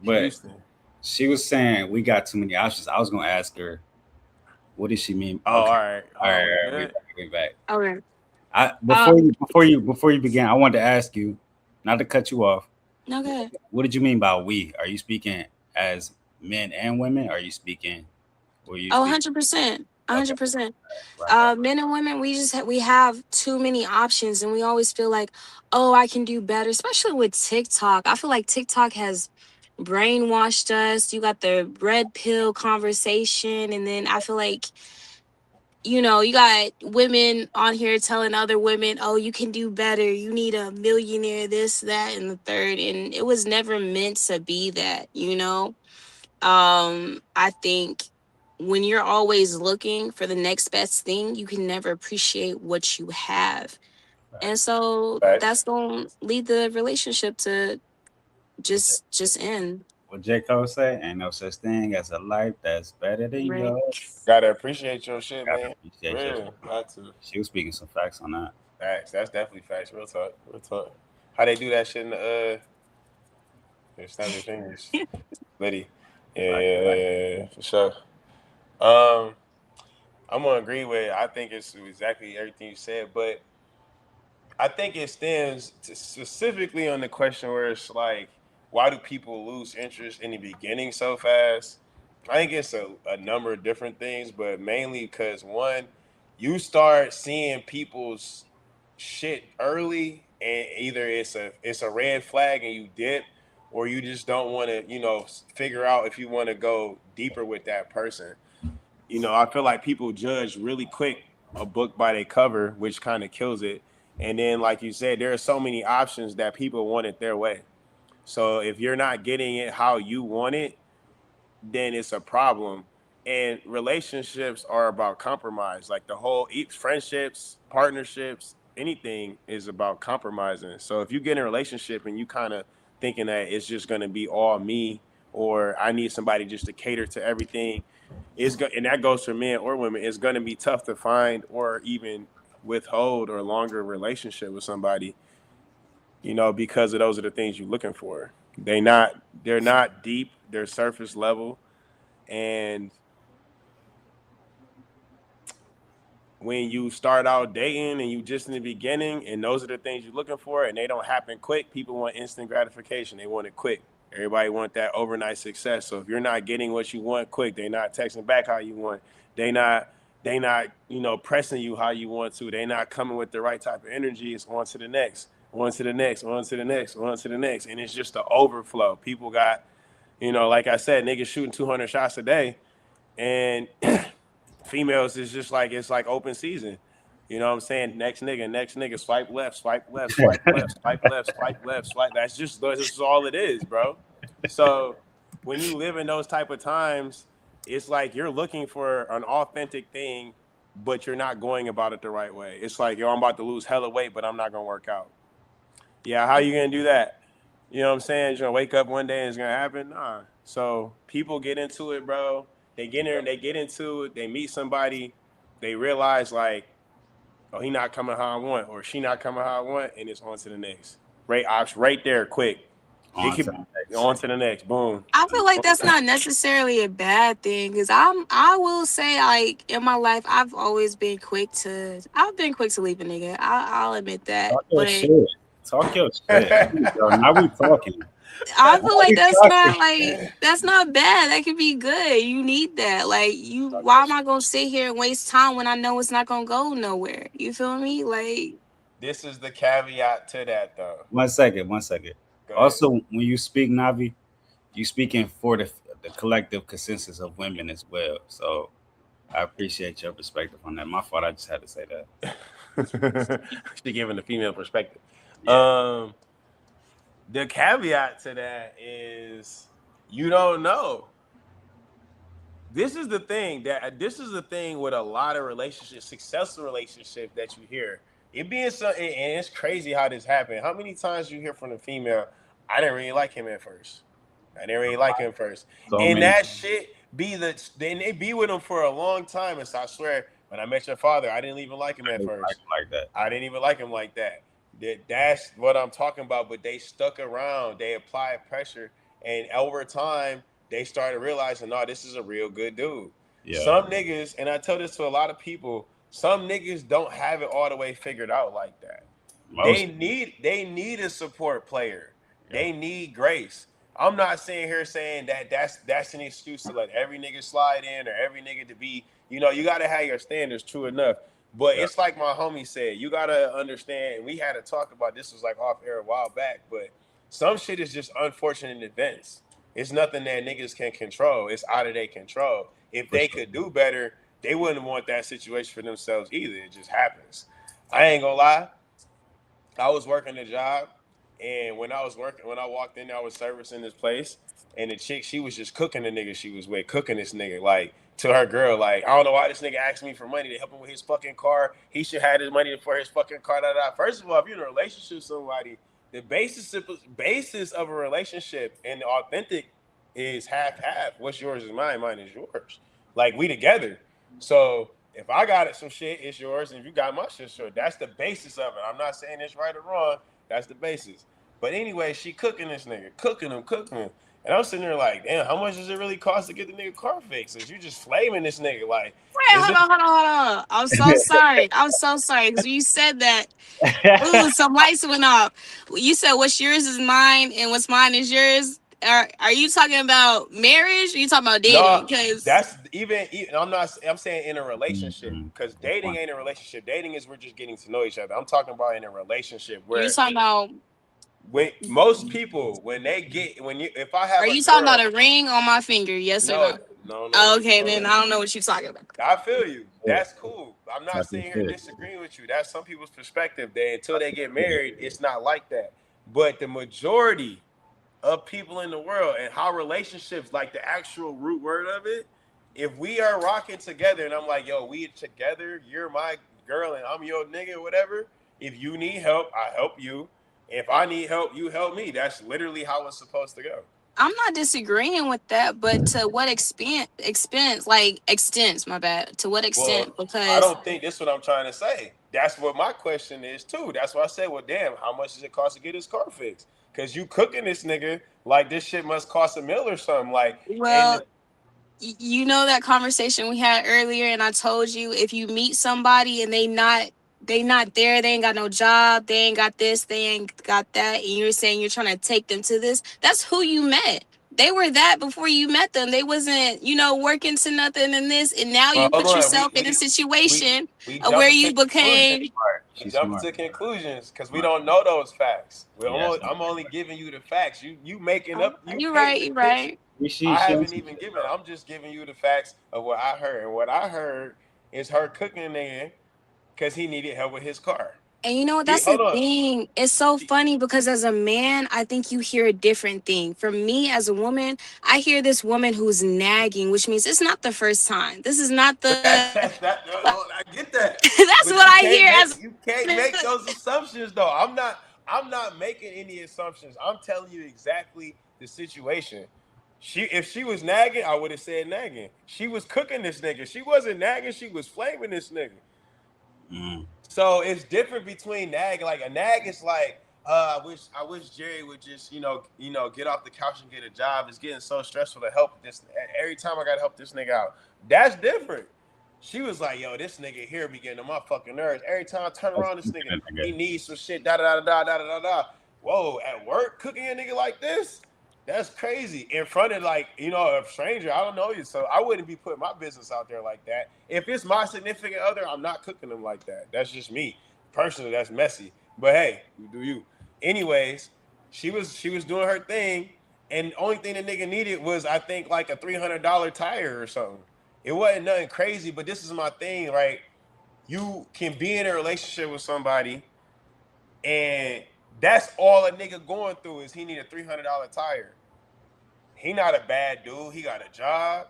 But Houston. she was saying we got too many options. I was gonna ask her, what did she mean? Oh, all Okay, right. all Hold right, on, all we right, we good? back, we back. Okay. I before Um. you before you before you began, I wanted to ask you, not to cut you off. No good. What did you mean by we? Are you speaking as men and women? Are you speaking? Were you Oh, speaking? 100%. Okay, 100%. right, right. Men and women, we have too many options, and we always feel like, oh, I can do better. Especially with TikTok, I feel like TikTok has brainwashed us. You got the red pill conversation, and then I feel like you got women on here telling other women, oh, you can do better. You need a millionaire, this, that, and the third, and it was never meant to be that. I think when you're always looking for the next best thing, you can never appreciate what you have. And Facts. so Facts. that's going to lead the relationship to What just end. J Cole say? Ain't no such thing as a life that's better than Right. yours. Gotta appreciate your shit, Gotta man. appreciate your Real, shit. got to. She was speaking some facts on that. Facts. That's definitely facts. Real talk. Real talk. How they do that shit in the snap your fingers, Liddy. Yeah, Right, yeah, right. yeah, yeah, for sure. Um, I'm gonna agree with. I think it's exactly everything you said, but I think it stems specifically on the question where it's like, why do people lose interest in the beginning so fast? I think it's a number of different things, but mainly because one, you start seeing people's shit early, and either it's a red flag and you dip, or you just don't want to figure out if you want to go deeper with that person. I feel like people judge really quick a book by their cover, which kind of kills it. And then, like you said, there are so many options that people want it their way. So if you're not getting it how you want it, then it's a problem. And relationships are about compromise. Like the whole friendships, partnerships, anything is about compromising. So if you get in a relationship and you kind of thinking that it's just going to be all me, or I need somebody just to cater to everything, and that goes for men or women. It's going to be tough to find or even withhold or longer relationship with somebody, because of those are the things you're looking for. They're not deep. They're surface level, and when you start out dating and you just in the beginning and those are the things you're looking for and they don't happen quick, people want instant gratification. They want it quick. Everybody want that overnight success. So if you're not getting what you want quick, they not texting back how you want. They not pressing you how you want to. They not coming with the right type of energy. It's on to the next, on to the next, on to the next, on to the next. And it's just the overflow. People got, like I said, niggas shooting 200 shots a day. And females is just like it's like open season. You know what I'm saying? Next nigga, swipe left, swipe left, swipe left, swipe left, swipe left, swipe. That's just all it is, bro. So when you live in those type of times, it's like you're looking for an authentic thing, but you're not going about it the right way. It's like, yo, I'm about to lose hella weight, but I'm not gonna work out. Yeah, how you gonna do that? You know what I'm saying? You're gonna wake up one day and it's gonna happen? Nah. So people get into it, bro. They get in, they get into it, they meet somebody, they realize like, oh, he not coming how I want, or she not coming how I want, and it's on to the next. Right option right there, quick. It On to could the next. on to the next. Boom. I feel like that's not necessarily a bad thing because I will say like in my life I've been quick to leave a nigga. I'll admit that. Talk your But shit. Talk your shit. There you go. Now we talking. I feel like talking? that's not bad. That could be good. You need that. Like you, Talk why that am I shit. gonna sit here and waste time when I know it's not gonna go nowhere? You feel me? Like This is the caveat to that, though. 1 second, 1 second. Go ahead. Also, when you speak Navi, you speaking for the collective consensus of women as well. So I appreciate your perspective on that. My fault. I just had to say that. She giving the female perspective. Yeah. The caveat to that is you don't know. This is the thing with a lot of relationships, successful relationships that you hear. It being so, and it's crazy how this happened. How many times you hear from the female, I didn't really like him at first. I didn't really like him first. So And many. that shit then they be with him for a long time. And so I swear, when I met your father, I didn't even like him at first. Like that. I didn't even like him like that. That's what I'm talking about. But they stuck around. They applied pressure, and over time, they started realizing, no, this is a real good dude. Yeah. Some niggas, and I tell this to a lot of people, some niggas don't have it all the way figured out like that. Most. They need a support player. Yeah. They need grace. I'm not saying here saying that that's an excuse to let every nigga slide in or every nigga to be, you gotta have your standards true enough. But Yeah. it's like my homie said, you gotta understand. We had to talk about this, was like off air a while back, but some shit is just unfortunate events. It's nothing that niggas can control. It's out of their control. If For they sure. could do better, they wouldn't want that situation for themselves either. It just happens. I ain't gonna lie. I was working a job, and when I walked in there, I was servicing this place, and the chick, she was just cooking the nigga she was with, cooking this nigga like to her girl, like, I don't know why this nigga asked me for money to help him with his fucking car. He should have his money for his fucking car. Da, da. First of all, if you're in a relationship with somebody, the basis of a relationship and the authentic is half half. What's yours is mine. Mine is yours. Like we together. So if I got it, some shit, it's yours, and if you got my shit, sure. That's the basis of it. I'm not saying it's right or wrong. That's the basis. But anyway, she cooking this nigga, cooking him. And I'm sitting there like, damn, how much does it really cost to get the nigga car fixed? Is you just flaming this nigga? Like, wait, is it? hold on. I'm so sorry. I'm so sorry because you said that. Ooh, some lights went off. You said what's yours is mine and what's mine is yours. Are you talking about marriage? Or are you talking about dating? No, Because that's even. I'm not. I'm saying in a relationship, Mhm. because Good dating point. ain't a relationship. Dating is we're just getting to know each other. I'm talking about in a relationship you're where talking about. when most people when you if I have Are a you talking about girl, a ring on my finger? Yes or no, no? no, no, no, Okay, no. then I don't know what you're talking about. I feel you. Yeah. That's cool. I'm not Like you sitting here said. disagreeing with you. That's some people's perspective. That until they get married, it's not like that. But the majority of people in the world and how relationships, like the actual root word of it, if we are rocking together and I'm like, yo, we together, you're my girl and I'm your nigga, whatever. If you need help, I help you. If I need help, you help me. That's literally how it's supposed to go. I'm not disagreeing with that, but to what extent, my bad. To what Well, extent? I Because don't think that's what I'm trying to say. That's what my question is too. That's why I said, well, damn, how much does it cost to get his car fixed? Because you cooking this nigga like this shit must cost a mill or something. Like, well, and you know that conversation we had earlier, and I told you if you meet somebody and they not there, they ain't got no job, they ain't got this, they ain't got that, and you're saying you're trying to take them to this, that's who you met. They were that before you met them. They wasn't, working to nothing in this, and now well, you hold put on, yourself in a we situation we where jumping to you conclusions. became. Smart. We She's jumping smart. to conclusions because we Smart. don't know those facts. Yes. I'm only giving you the facts. You making Oh, up, you you're painting right. the You're picture. right. She I she on haven't some even shit given. though. I'm just giving you the facts of what I heard. And what I heard is her cooking there because he needed help with his car. And you know what? He That's the hold on. thing. It's so She, funny because as a man, I think you hear a different thing. For me, as a woman, I hear this woman who's nagging, which means it's not the first time. This is not but the. I get that. That's But what I hear as. you can't make those assumptions though. I'm not making any assumptions. I'm telling you exactly the situation. If she was nagging, I would have said nagging. She was cooking this nigga. She wasn't nagging, she was flaming this nigga. Mm. So it's different between nag. Like a nag is like, I wish Jerry would just, get off the couch and get a job. It's getting so stressful to help this. Every time I gotta help this nigga out. That's different. She was like, yo, this nigga here be getting on my fucking nerves. Every time I turn That's around, this nigga, different, I he guess. needs some shit. Da da da da da da da da. whoa, at work cooking a nigga like this? That's crazy. In front of like, a stranger, I don't know you. So I wouldn't be putting my business out there like that. If it's my significant other, I'm not cooking them like that. That's just me. Personally, that's messy. But hey, you do you. Anyways, she was doing her thing, and the only thing the nigga needed was, I think, like a $300 tire or something. It wasn't nothing crazy, but this is my thing, right? You can be in a relationship with somebody, and that's all a nigga going through is he need a $300 tire. He not a bad dude. He got a job.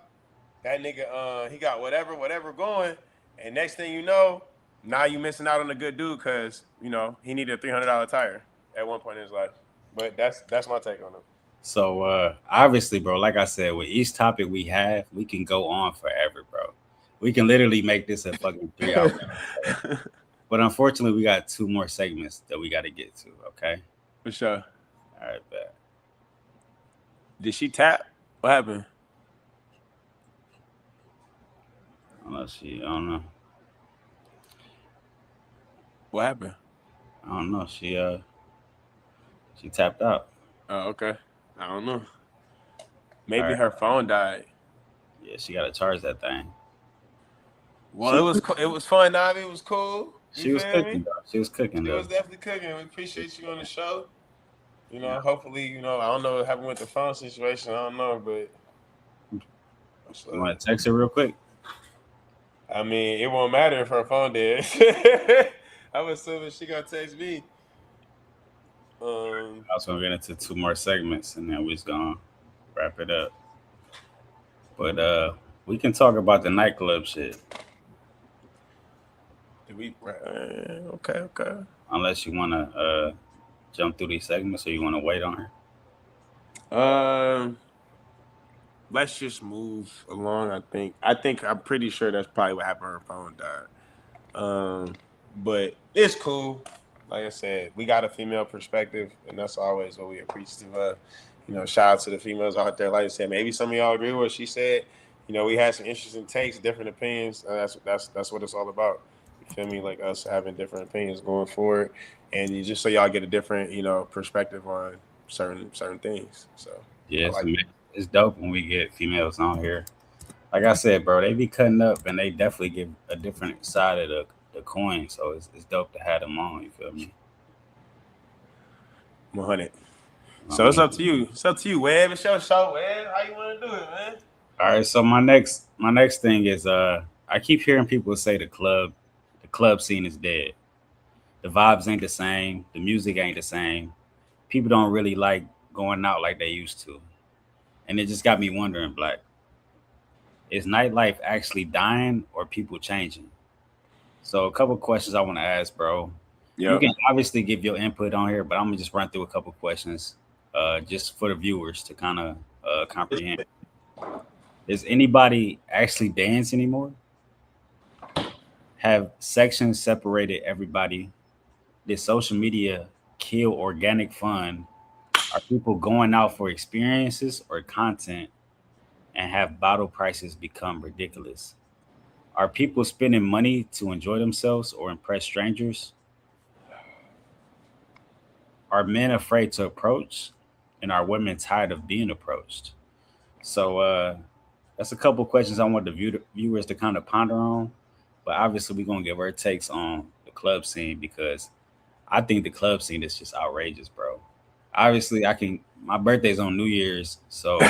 That nigga, he got whatever going. And next thing you know, now you missing out on a good dude because he needed a $300 tire at one point in his life. But that's my take on it. So obviously, bro, like I said, with each topic we have, we can go on forever, bro. We can literally make this a fucking 3 hour. But unfortunately, we got 2 more segments that we got to get to. Okay. For sure. All right, bet. Did she tap? What happened? I don't know. What happened? I don't know. She tapped out. Oh, okay. I don't know. Maybe right. her phone died. Yeah, she got to charge that thing. Well, it was fun, Navi. It was cool. She was cooking, though. She was cooking, She though. was definitely cooking. We appreciate you on the show. Hopefully, I don't know what happened with the phone situation. I don't know, but You want to text her real quick? I mean, it won't matter if her phone did. I'm assuming she gonna text me. I was gonna get into 2 more segments, and then we're just gonna wrap it up. But we can talk about the nightclub shit. Did we? Okay. Unless you wanna jump through these segments, or you wanna wait on her. Let's just move along. I'm pretty sure that's probably what happened. Her phone died. But it's cool. Like I said, we got a female perspective, and that's always what we appreciative of. Shout out to the females out there. Like I said, maybe some of y'all agree with what she said. We had some interesting takes, different opinions. That's what it's all about. You feel me? Like us having different opinions going forward, and just so y'all get a different, perspective on certain things. So Yeah, like it's dope when we get females on here. Like I said, bro, they be cutting up, and they definitely give a different side of the coin. So it's dope to have them on. You feel me? 100. So it's up to you. It's up to you, Webb. It's your show, Webb. How you want to do it, man? All right. So my next thing is I keep hearing people say the club scene is dead. The vibes ain't the same. The music ain't the same. People don't really like going out like they used to, and it just got me wondering, Black, is nightlife actually dying or people changing? So a couple questions I want to ask, bro. You Yeah. can obviously give your input on here, but I'm gonna just run through a couple questions, just for the viewers to kind of comprehend. Does anybody actually dance anymore? Have sections separated everybody? Did social media kill organic fun? Are people going out for experiences or content? And have bottle prices become ridiculous? Are people spending money to enjoy themselves or impress strangers? Are men afraid to approach? And are women tired of being approached? So that's a couple questions I want the viewers to kind of ponder on. But obviously, we're gonna give our takes on the club scene because I think the club scene is just outrageous, bro. Obviously, I can. My birthday's on New Year's, so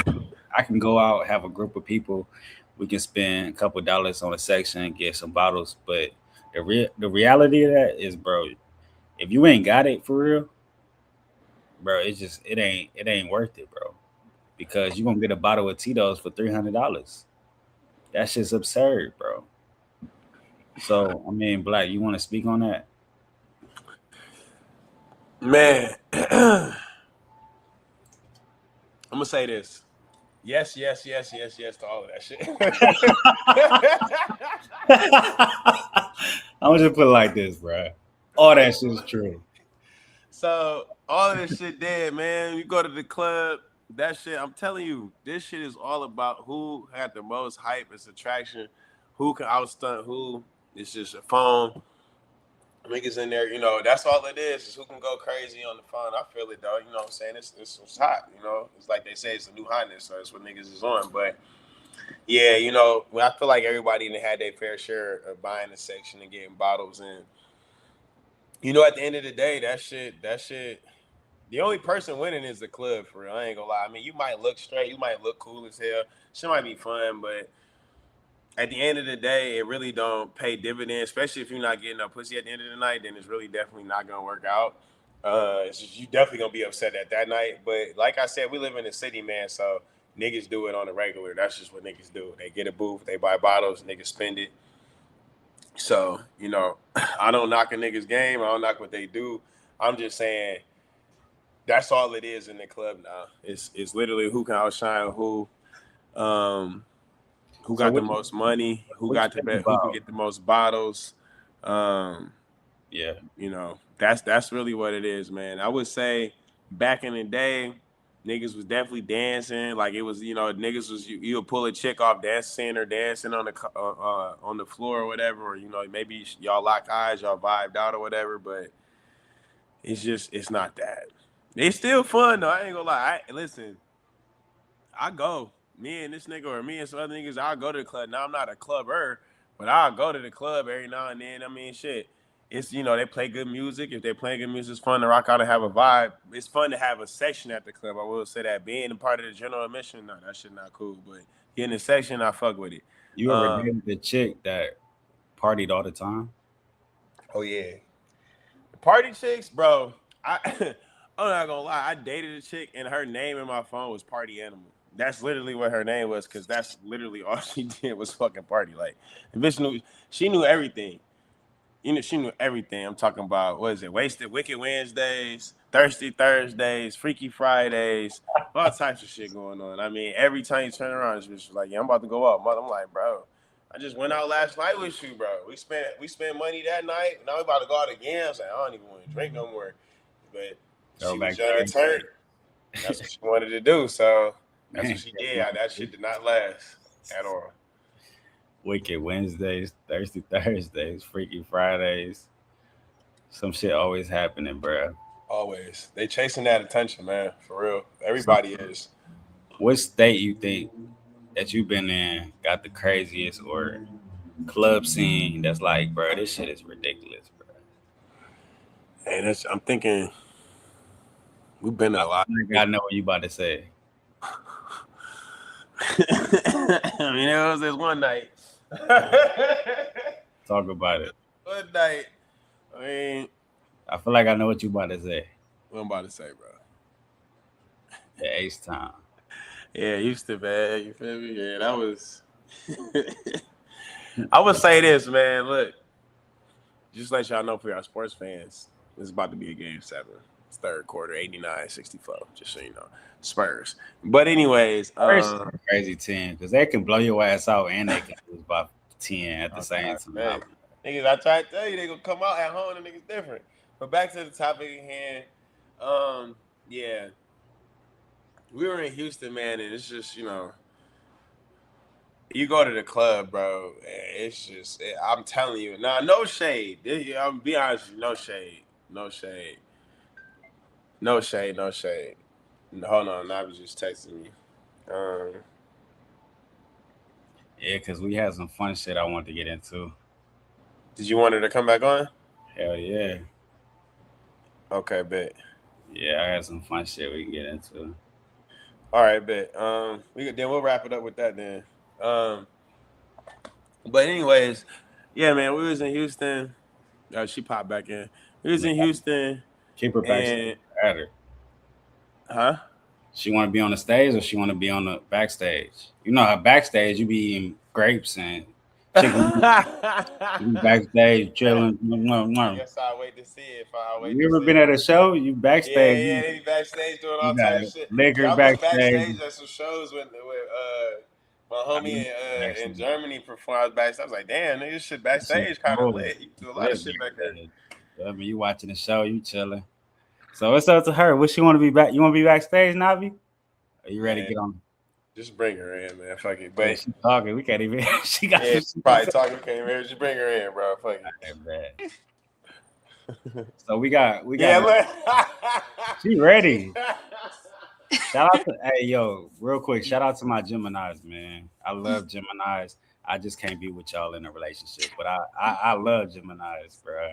I can go out, have a group of people. We can spend a couple dollars on a section, get some bottles. But the reality of that is, bro, if you ain't got it for real, bro, it ain't worth it, bro. Because you gonna get a bottle of Tito's for $300. That's just absurd, bro. So I mean, Black, you want to speak on that? Man, I'm gonna say this. Yes to all of that shit. I'm gonna just put it like this, bro. All that shit is true. So all of this shit dead, man. You go to the club, that shit. I'm telling you, this shit is all about who had the most hype. It's attraction. Who can outstunt who? It's just a phone. Niggas in there, that's all it is who can go crazy on the phone. I feel it though, you know what I'm saying? It's hot, It's like they say it's a new hotness, so that's what niggas is on. But yeah, when I feel like everybody done had their fair share of buying the section and getting bottles and at the end of the day, that shit, the only person winning is the club for real. I ain't gonna lie. I mean, you might look straight, you might look cool as hell. Shit might be fun, but at the end of the day, it really don't pay dividends, especially if you're not getting no pussy at the end of the night, then it's really definitely not gonna work out. You definitely gonna be upset at that night. But like I said, we live in the city, man, so niggas do it on the regular. That's just what niggas do. They get a booth, they buy bottles, niggas spend it. So, I don't knock a nigga's game, I don't knock what they do. I'm just saying that's all it is in the club now. It's literally who can outshine who. Who got the most money? Who got the best? Who can get the most bottles? Yeah, that's really what it is, man. I would say back in the day, niggas was definitely dancing. Like it was, niggas was you would pull a chick off dancing or dancing on the floor or whatever, or maybe y'all locked eyes, y'all vibed out or whatever. But it's not that. It's still fun though. I ain't gonna lie. Listen, I go. Me and this nigga or me and some other niggas, I'll go to the club. Now I'm not a clubber, but I'll go to the club every now and then. I mean, shit. It's they play good music. If they're playing good music, it's fun to rock out and have a vibe. It's fun to have a section at the club. I will say that. Being a part of the general admission, no, that shit not cool. But getting a section, I fuck with it. You ever dated a chick that partied all the time? Oh yeah. Party chicks, bro. I'm not gonna lie. I dated a chick and her name in my phone was Party Animal. That's literally what her name was, because that's literally all she did was fucking party. Like, the bitch she knew everything. She knew everything. I'm talking about, what is it? Wasted Wicked Wednesdays, Thirsty Thursdays, Freaky Fridays, all types of shit going on. I mean, every time you turn around, this bitch was like, yeah, I'm about to go out. I'm like, bro, I just went out last night with you, bro. We spent money that night. Now we about to go out again. I was like, I don't even want to drink no more. But she was young and turned. That's what she wanted to do. So that's what she did. That shit did not last at all. Wicked Wednesdays, Thirsty Thursdays, Freaky Fridays. Some shit always happening, bro. Always. They chasing that attention, man. For real. Everybody is. What state you think that you've been in got the craziest or club scene that's like, bro, this shit is ridiculous, bro? Hey, I'm thinking we've been a lot. I know what you about to say. I mean, it was this one night. Talk about it. One night. I mean, I feel like I know what you about to say. What I'm about to say, bro? The Ace Time. Yeah, used to, man. You feel me? Yeah, that was. I would say this, man. Look, just let y'all know for y'all sports fans, this is about to be a game 7. It's third quarter, 89-64. Just so you know, Spurs. But anyways, crazy team because they can blow your ass out and they can lose by 10 at the same time. Man. Niggas, I try to tell you, they gonna come out at home and niggas different. But back to the topic at hand. Yeah, we were in Houston, man, and it's just you go to the club, bro. It's just I'm telling you, now no shade. I'm be honest with you, no shade. Hold on, Navi just texted me. Yeah, because we had some fun shit I wanted to get into. Did you want her to come back on? Hell yeah. Okay, bet. Yeah, I had some fun shit we can get into. All right, bet. We'll wrap it up with that then. But anyways, yeah, man, we was in Houston. She popped back in. We was in Houston. Keep her backstage. Huh? She want to be on the stage or she want to be on the backstage? You know how backstage you be eating grapes and chicken. Backstage chilling. I guess I'll wait to see if I wait. You ever been at a show? You backstage? Yeah, they be backstage doing all types of shit. Liquor I was backstage at some shows with my homie in Germany performed. I was backstage. I was like, damn, nigga, this shit backstage kind of lit. You do a lot of shit back there. I mean, you watching the show, you chilling. So what's up to her? What she want to be back? You want to be backstage, Navi? Are you ready to get on? Just bring her in, man. Fuck it. But she's talking. We can't even. She got. She's probably talking. We can't even. Just bring her in, bro. Fuck it. So we got Yeah, look. she ready. Shout out to hey yo, real quick, shout out to my Geminis, man. I love Geminis. I just can't be with y'all in a relationship, but I love Geminis, bro.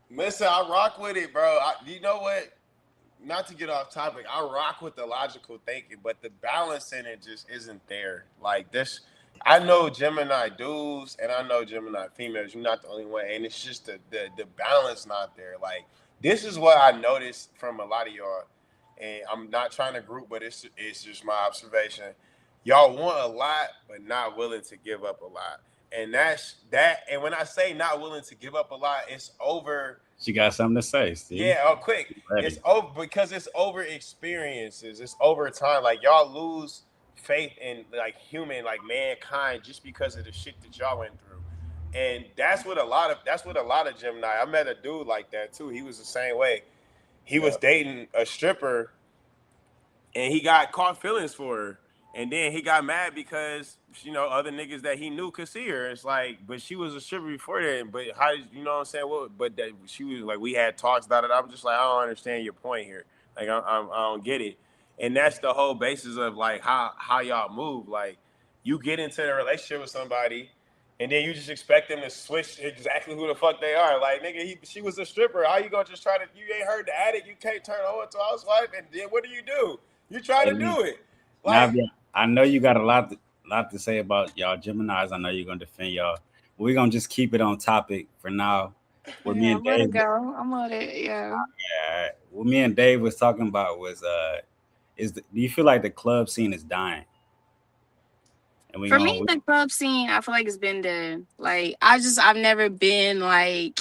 Listen, I rock with it, bro. You know what? Not to get off topic, I rock with the logical thinking, but the balance in it just isn't there. Like this, I know Gemini dudes and I know Gemini females. You're not the only one, and it's just the balance not there. Like this is what I noticed from a lot of y'all, and I'm not trying to group, but it's just my observation. Y'all want a lot, but not willing to give up a lot, and that's that. And when I say not willing to give up a lot, it's over. She got something to say, see? Yeah, oh, quick. It's Ready. over because it's over experiences. It's over time. Like y'all lose faith in like human, like mankind, just because of the shit that y'all went through. And that's what a lot of Gemini. I met a dude like that too. He was the same way. He Yeah. was dating a stripper and he got caught feelings for her. And then he got mad because other niggas that he knew could see her. It's like, but she was a stripper before that. But how you know what I'm saying? Well, but that she was like, we had talks about it. I'm just like, I don't understand your point here. Like, I don't get it. And that's the whole basis of like how y'all move. Like, you get into a relationship with somebody, and then you just expect them to switch exactly who the fuck they are. Like, nigga, she was a stripper. How you gonna just try to? You ain't heard the addict. You can't turn over to a housewife. And then what do? You try Hey, to do it. Like, Navi, I know you got a lot to say about y'all Geminis. I know you're gonna defend y'all. We're gonna just keep it on topic for now. What me Yeah, and let it Dave, go. I'm let it. Yeah. what me and Dave was talking about was do you feel like the club scene is dying? And we For gonna me, the club scene, I feel like it's been dead. Like I've never been like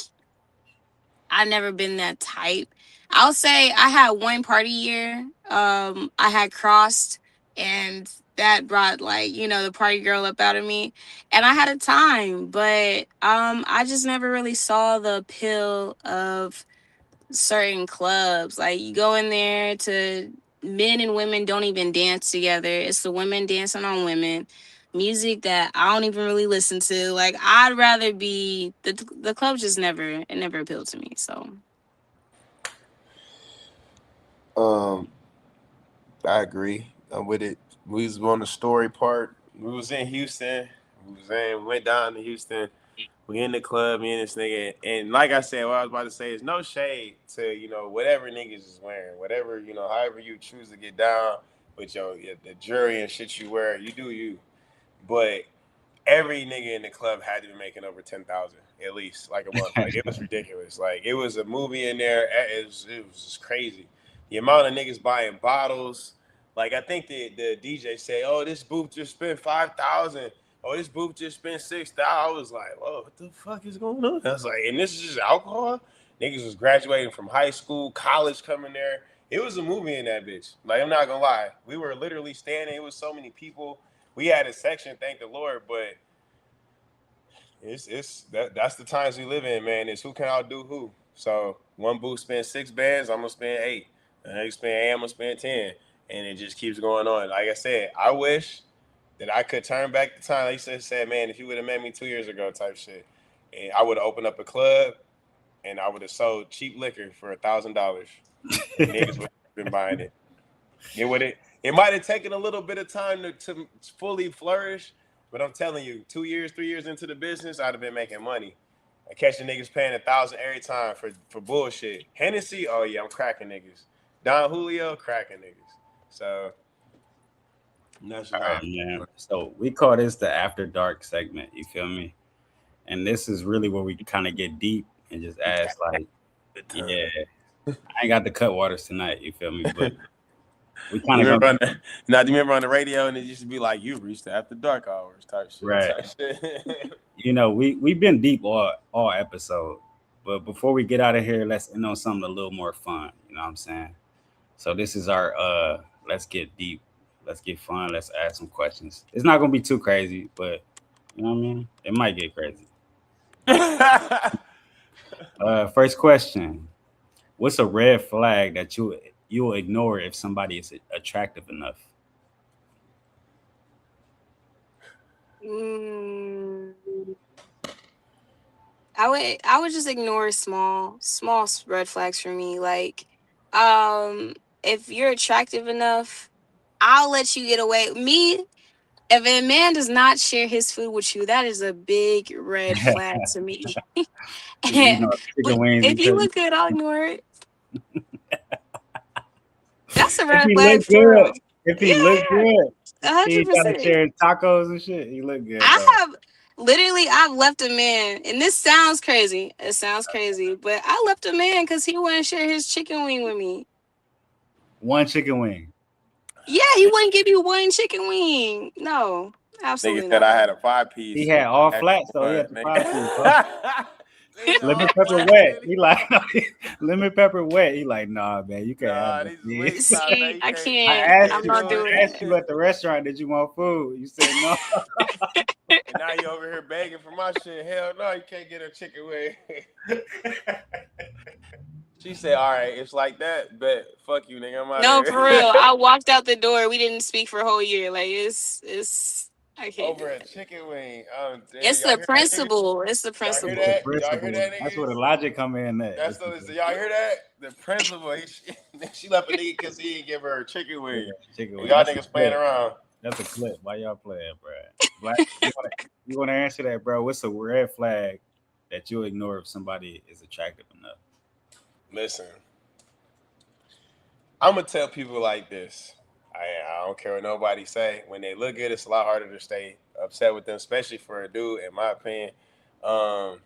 I've never been that type. I'll say I had one party year. I had crossed, and that brought like the party girl up out of me, and I had a time. But I just never really saw the appeal of certain clubs. Like you go in there to men and women don't even dance together. It's the women dancing on women. Music that I don't even really listen to. Like I'd rather be the club just never appealed to me. So um, I agree. I'm with it. We was on the story part. We was in Houston. We went down to Houston. We in the club, me and this nigga. And like I said, what I was about to say is no shade to, whatever niggas is wearing. Whatever, however you choose to get down with the jury and shit you wear, you do you. But every nigga in the club had to be making over 10,000 at least, like a month. Like it was ridiculous. Like it was a movie in there. It was just crazy. The amount of niggas buying bottles. Like I think the DJ say, "Oh, this booth just spent 5,000. Oh, this booth just spent 6,000." I was like, "Whoa, what the fuck is going on?" I was like, "And this is just alcohol." Niggas was graduating from high school, college coming there. It was a movie in that bitch. Like I'm not gonna lie, we were literally standing. It was so many people. We had a section, thank the Lord, but that's the times we live in, man. Is who can outdo who. So one booth spends 6 bands, I'm gonna spend 8. The next spend 8, I'm gonna spend 10, and it just keeps going on. Like I said, I wish that I could turn back the time. Like you said, man, if you would have met me 2 years ago, type shit, and I would have opened up a club and I would have sold cheap liquor for $1,000, and niggas would have been buying it. It would it might have taken a little bit of time to fully flourish, but I'm telling you, 2 years, 3 years into the business, I'd have been making money. I catch the niggas paying 1,000 every time for bullshit. Hennessy, oh yeah, I'm cracking niggas. Don Julio, cracking niggas. So that's all just right, how. man. So we call this the after dark segment. You feel me? And this is really where we kind of get deep and just ask, like, Good yeah, time. I ain't got the cut waters tonight. You feel me? But we kind You of remember gonna on the, now? Do you remember on the radio and it used to be like you reached the after dark hours type shit, right. type shit. We've been deep all episode, but before we get out of here, let's end on something a little more fun. You know what I'm saying? So this is our let's get deep, let's get fun, let's ask some questions. It's not gonna be too crazy, but you know what I mean. It might get crazy. First question: what's a red flag that you'll ignore if somebody is attractive enough? mm, I would just ignore small red flags for me. Like, if you're attractive enough, I'll let you get away. Me, if a man does not share his food with you, that is a big red flag to me. You know, chicken wings If and you shit. look good, I'll ignore it. That's a If red he flag look for good, real. if he look Yeah, good, yeah, he ain't trying to 100%. share tacos and shit. He look good I though. have literally I've left a man, and this sounds crazy. It sounds crazy, but I left a man because he wouldn't share his chicken wing with me. One chicken wing. Yeah, he wouldn't give you one chicken wing. No, Nigga absolutely said I not. had a five He piece. had all Had flats though. He one, had the nigga. 5 piece, bro. Nigga said Lemon all pepper flat, wet. nigga. He like lemon pepper wet. He like, nah, man, you can't have Nah, this. this is Shit. wing stop, man. See, You I can't, I can't. you asked I'm can't you. not do doing I asked that. you at the restaurant. Did you want food? You said no. it. And now you over here begging for my shit. Hell no, you can't get a chicken wing. She said, all right, it's like that. Bet. Fuck you, nigga. I'm out No, of for real. here. I walked out the door. We didn't speak for a whole year. Like it's. I can't do Over a it. chicken wing. Damn, It's y'all the hear that, niggas? principle. It's the Y'all hear It's the principle. that? Y'all hear principle. that, That's where niggas? the logic come in. That That's the y'all hear that? The principal. She left a nigga because he didn't give her a chicken yeah, wing. chicken And wing. y'all That's a niggas playing clip. around. That's a clip. Why y'all playing, bro? Black. You want to answer that, bro? What's a red flag that you'll ignore if somebody is attractive enough? Listen, I'm gonna tell people like this. I don't care what nobody say. When they look good, it's a lot harder to stay upset with them, especially for a dude. In my opinion, um,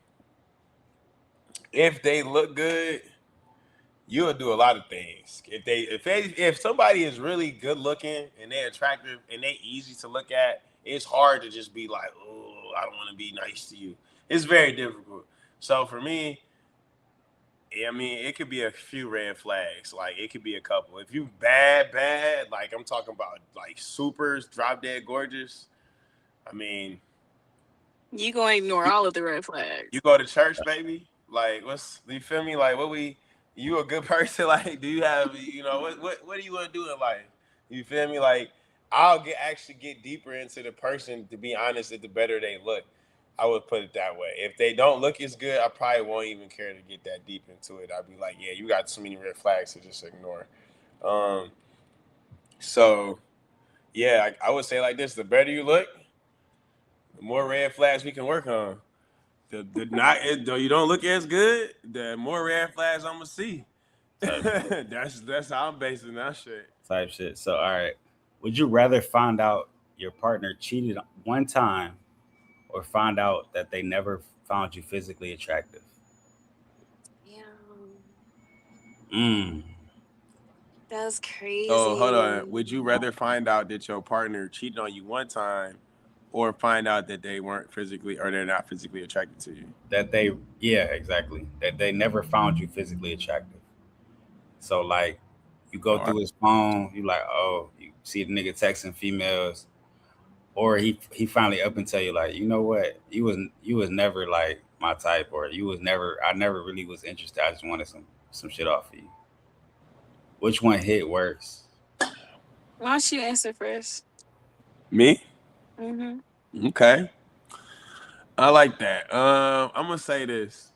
if they look good, you'll do a lot of things. If somebody is really good looking and they're attractive and they easy to look at, it's hard to just be like, oh, I don't want to be nice to you. It's very difficult. So for me, I mean, it could be a few red flags. Like it could be a couple. If you bad, like I'm talking about like supers, drop dead gorgeous. I mean, You gonna ignore you, all of the red you flags. go to church, baby. Like what's you feel me? Like what we you a good person? Like do you have what do you want to do in life? You feel me? Like I'll actually get deeper into the person to be honest. If the better they look, I would put it that way. If they don't look as good, I probably won't even care to get that deep into it. I'd be like, yeah, you got so many red flags to just ignore. Um, so yeah, I would say like this: the better you look, the more red flags we can work on. The not though you don't look as good, the more red flags I'm gonna see. Type shit. That's how I'm basing that shit. Type shit. So, all right. Would you rather find out your partner cheated one time or find out that they never found you physically attractive? Yeah, Mm. that's So hold on. crazy. Would you rather find out that your partner cheated on you one time, or find out that they weren't physically or they're not physically attracted to you? That they, yeah, exactly. That they never found you physically attractive. So, like, you go All right. through his phone, you like, oh, you see the nigga texting females, or he finally up and tell you like, you know what, you was never like my type, or you was never I never really was interested. I just wanted some shit off of you. Which one hit worse? Why don't you answer first? Me? Mm-hmm. Okay. I like that. I'm gonna say this.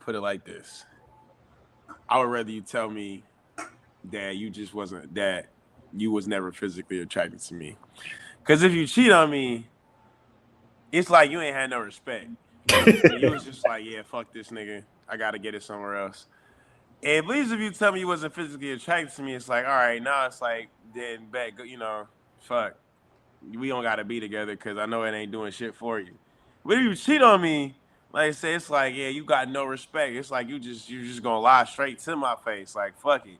Put it like this. I would rather you tell me that you just wasn't that you was never physically attracted to me. Cause if you cheat on me, it's like you ain't had no respect. And you was just like, yeah, fuck this nigga. I gotta get it somewhere else. At least if you tell me you wasn't physically attracted to me, it's like, all right, now it's like, then bet, fuck. We don't gotta be together because I know it ain't doing shit for you. But if you cheat on me, like I say, it's like, yeah, you got no respect. It's like you just gonna lie straight to my face. Like, fuck it.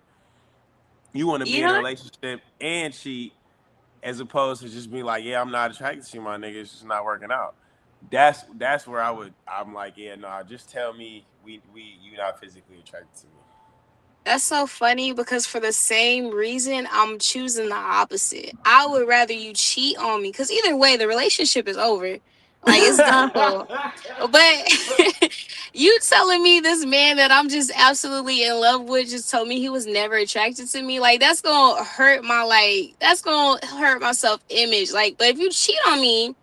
You wanna be You in a know, relationship and cheat as opposed to just being like, yeah, I'm not attracted to you, my nigga. It's just not working out. That's where I'm like, yeah, no, just tell me we you not physically attracted to me. that's so funny because for the same reason, I'm choosing the opposite. I would rather you cheat on me because either way, the relationship is over. Like it's done for. But you telling me this man that I'm just absolutely in love with just told me he was never attracted to me, like that's gonna hurt my self image. Like, but if you cheat on me,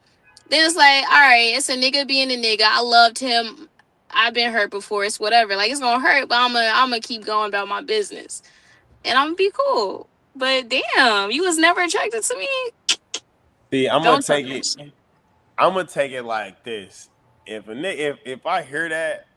Then it's like, all right, it's a nigga being a nigga. I loved him. I've been hurt before. It's whatever. Like it's gonna hurt, but I'm gonna keep going about my business, and I'm gonna be cool. But damn, you was never attracted to me. See, Don't tell me that shit. I'm gonna take it like this. If I hear that,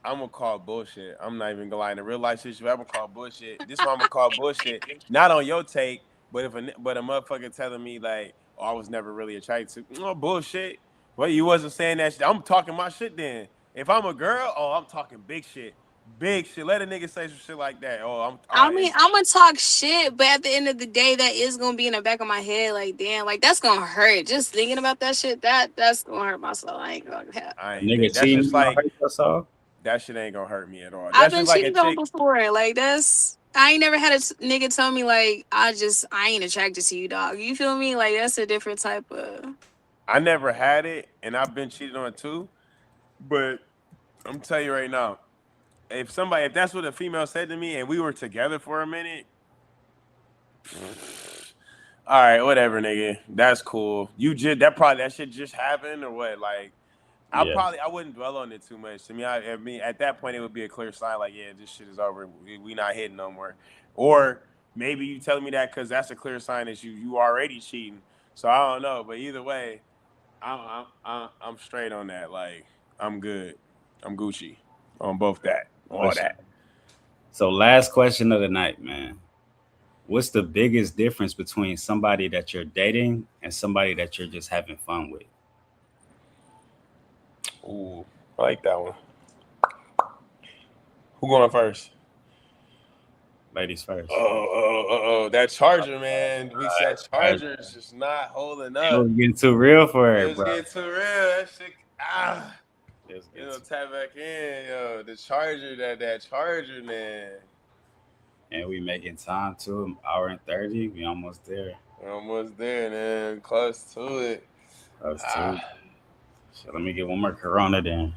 I'm gonna call bullshit. I'm not even gonna lie. In a real life situation, I'm gonna call bullshit. This one I'm gonna call bullshit. Not on your take, but but a motherfucker telling me like, oh, I was never really attracted to. Oh, bullshit. Well, you wasn't saying that shit. I'm talking my shit then. If I'm a girl, oh, I'm talking big shit. Big shit. Let a nigga say some shit like that. Oh, I mean, I'm gonna talk shit, but at the end of the day, that is gonna be in the back of my head. Like, damn, like that's gonna hurt. Just thinking about that shit, that's gonna hurt my soul. I ain't gonna have. I A ain't nigga think that's cheating, just you gonna like hurt yourself? that shit ain't gonna hurt me at all. I've That's been just like a cheated on chick. before. Like that's. I ain't never had a nigga tell me like I ain't attracted to you, dog. You feel me? Like that's a different type of. I never had it, and I've been cheated on too. But I'm telling you right now, if that's what a female said to me, and we were together for a minute, all right, whatever, nigga, that's cool. That shit just happened or what? Like, Yeah. I wouldn't dwell on it too much. To me, I mean, at that point, it would be a clear sign, like, yeah, this shit is over. We not hitting no more. Or maybe you telling me that because that's a clear sign that you already cheating. So I don't know, but either way, I'm straight on that. Like, I'm good. I'm Gucci on both that, all Question. that. So last question of the night, man. What's the biggest difference between somebody that you're dating and somebody that you're just having fun with? Ooh, I like that one. Who going first? Ladies first. That charger, man. We said charger is just not holding It up. was getting too real for It her, was bro. getting too real. That shit, It was you getting know, too, tap back in, yo. The charger, that charger, man. and we making time to an hour and 30. We almost there. We're almost there, man. Close to it. Close to Ah, it. So let me get one more Corona then.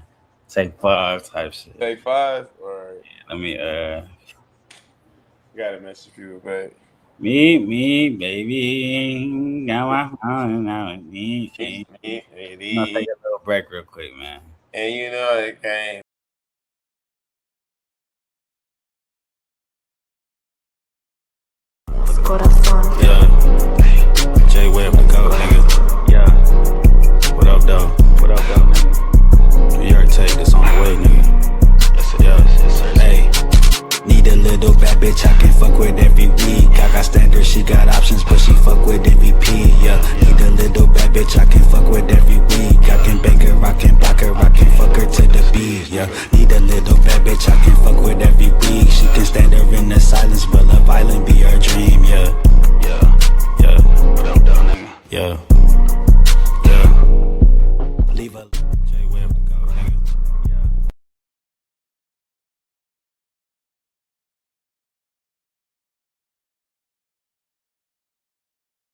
Take five type shit. take five. All right. Let me Got a message for you, but meet me, baby. Got my phone now with me. meet me, I'm gonna take baby. a little break real quick, man. And you know it came. Yeah, JWEBB the GOAT, nigga. Yeah, what up, though? What up, though, nigga? New York take this on the way, nigga. Yeah, hey. Need a little bad bitch I can fuck with every week. I got standards, she got options, but she fuck with MVP. Yeah, need a little bad bitch I can fuck with every week. I can bake her, I can block her, I can fuck her to the beat. Yeah, need a little bad bitch I can fuck with every week. She can stand her in the silence, but Love Island be her dream. Yeah, yeah, what up, though, nigga? Yeah, yeah. Leave a JWEBB to go, nigga. Yeah.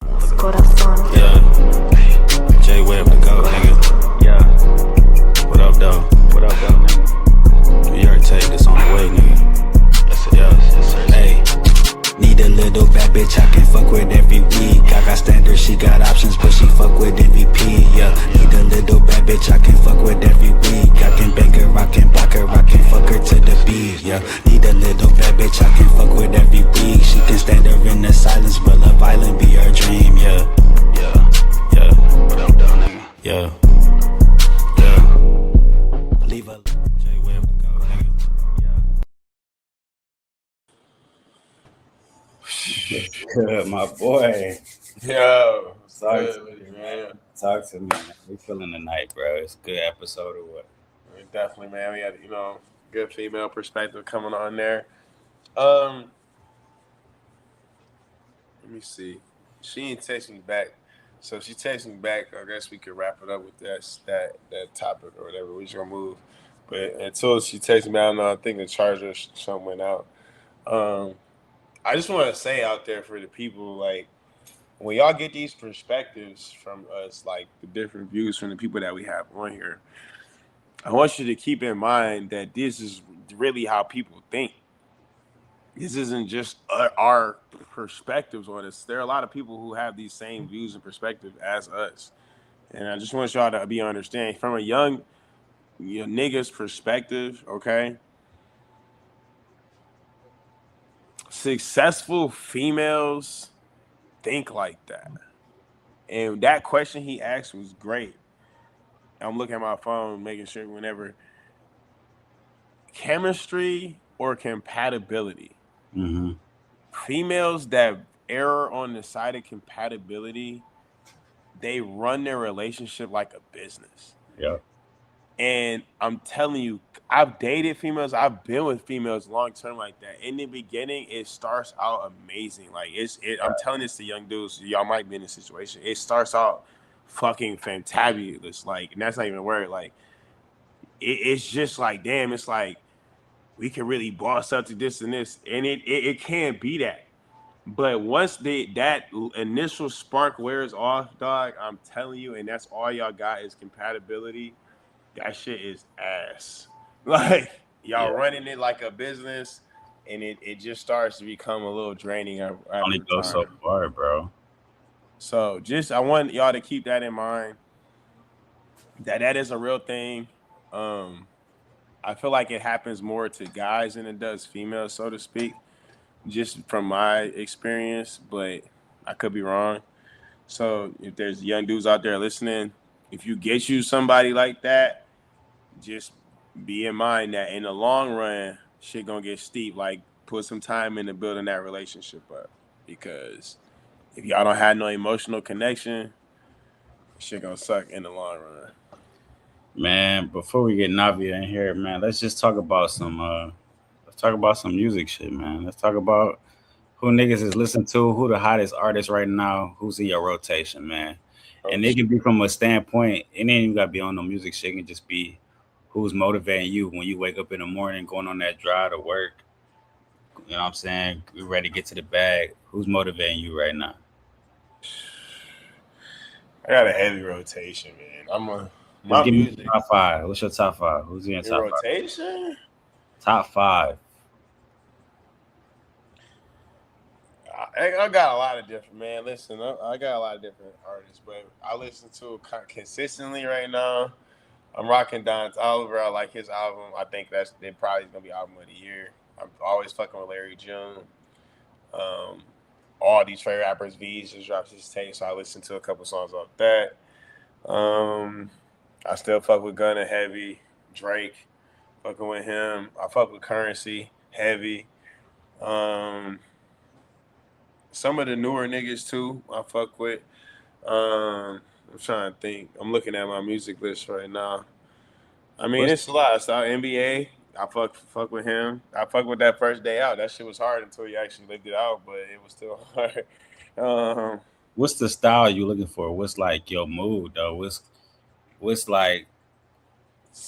Yeah, JWEBB the GOAT, nigga. Yeah, what up, though? What up, though, nigga? New York take this on the way, nigga. Yeah, hey. Need a little bad bitch I can fuck with every week. I got standards, she got options, but she fuck with MVP. Yeah, need a little bad bitch I can fuck with every week. I can bake her, I can block her, I can fuck her to the beat. Yeah, need a little bad bitch I can fuck with every week. She can stand her in the silence, but Love Island be her dream. Yeah, yeah, what up, though, nigga? Yeah, yeah. Leave a JWEBB to go, nigga. Good, my boy. Yo, what's Talk to good with me, you, man. man? Talk to me, man. We feeling the night, bro. It's a good episode or what? Definitely, man. We had, good female perspective coming on there. Um, Let me see. She ain't text me back. So if she texts me back, I guess we could wrap it up with that topic or whatever. We just gonna move. But until she texts me, I don't know. I think the charger something went out. Um, I just want to say out there for the people, like when y'all get these perspectives from us, like the different views from the people that we have on here, I want you to keep in mind that this is really how people think. This isn't just our perspectives on this. There are a lot of people who have these same views and perspectives as us. and I just want y'all to be understanding from a young nigga's perspective. Okay, successful females think like that, and that question he asked was great. I'm looking at my phone, making sure whenever chemistry or compatibility. Mm-hmm. Females that err on the side of compatibility, they run their relationship like a business. Yeah. And I'm telling you, I've dated females, I've been with females long term like that. In the beginning, it starts out amazing. Like I'm telling this to young dudes, y'all might be in this situation. It starts out fucking fantabulous. Like, and that's not even a word. Like, it's just like, damn, it's like we can really boss up to this and this. And it can't be that. But once that initial spark wears off, dog, I'm telling you, and that's all y'all got is compatibility. That shit is ass. Like y'all Yeah. running it like a business, and it just starts to become a little draining Only after go so time. far, bro. So just I want y'all to keep that in mind. That is a real thing. Um, I feel like it happens more to guys than it does females, so to speak, just from my experience. But I could be wrong. So if there's young dudes out there listening, if you get you somebody like that, just be in mind that in the long run, shit gonna get steep. Like put some time into building that relationship up. Because if y'all don't have no emotional connection, shit gonna suck in the long run. Man, before we get Navi in here, man, let's just talk about some let's talk about some music shit, man. Let's talk about who niggas is listening to, who the hottest artist right now, who's in your rotation, man. Oh And it shit. can be from a standpoint, it ain't even gotta be on no music shit, it can just be who's motivating you when you wake up in the morning, going on that drive to work, you know what I'm saying? We ready to get to the bag. Who's motivating you right now? I got a heavy rotation, man. Just My give me your music top five. What's your top five? Who's in your in top five? rotation. Top five. I got a lot of different man. Listen, I got a lot of different artists, but I listen to consistently right now. I'm rocking Don Oliver. I like his album. I think that's it probably gonna be album of the year. I'm always fucking with Larry June. Um, all Detroit rappers, V's just drops his tape, so I listened to a couple songs off that. Um, I still fuck with Gunna heavy. Drake, fucking with him. I fuck with Currency heavy. Um, some of the newer niggas too. I fuck with. I'm trying to think. I'm looking at my music list right now. I mean, What's it's a lot. So NBA, I fuck with him. I fuck with that first day out. That shit was hard until you actually lived it out, but it was still hard. Um, what's the style you looking for? What's like your mood though? What's like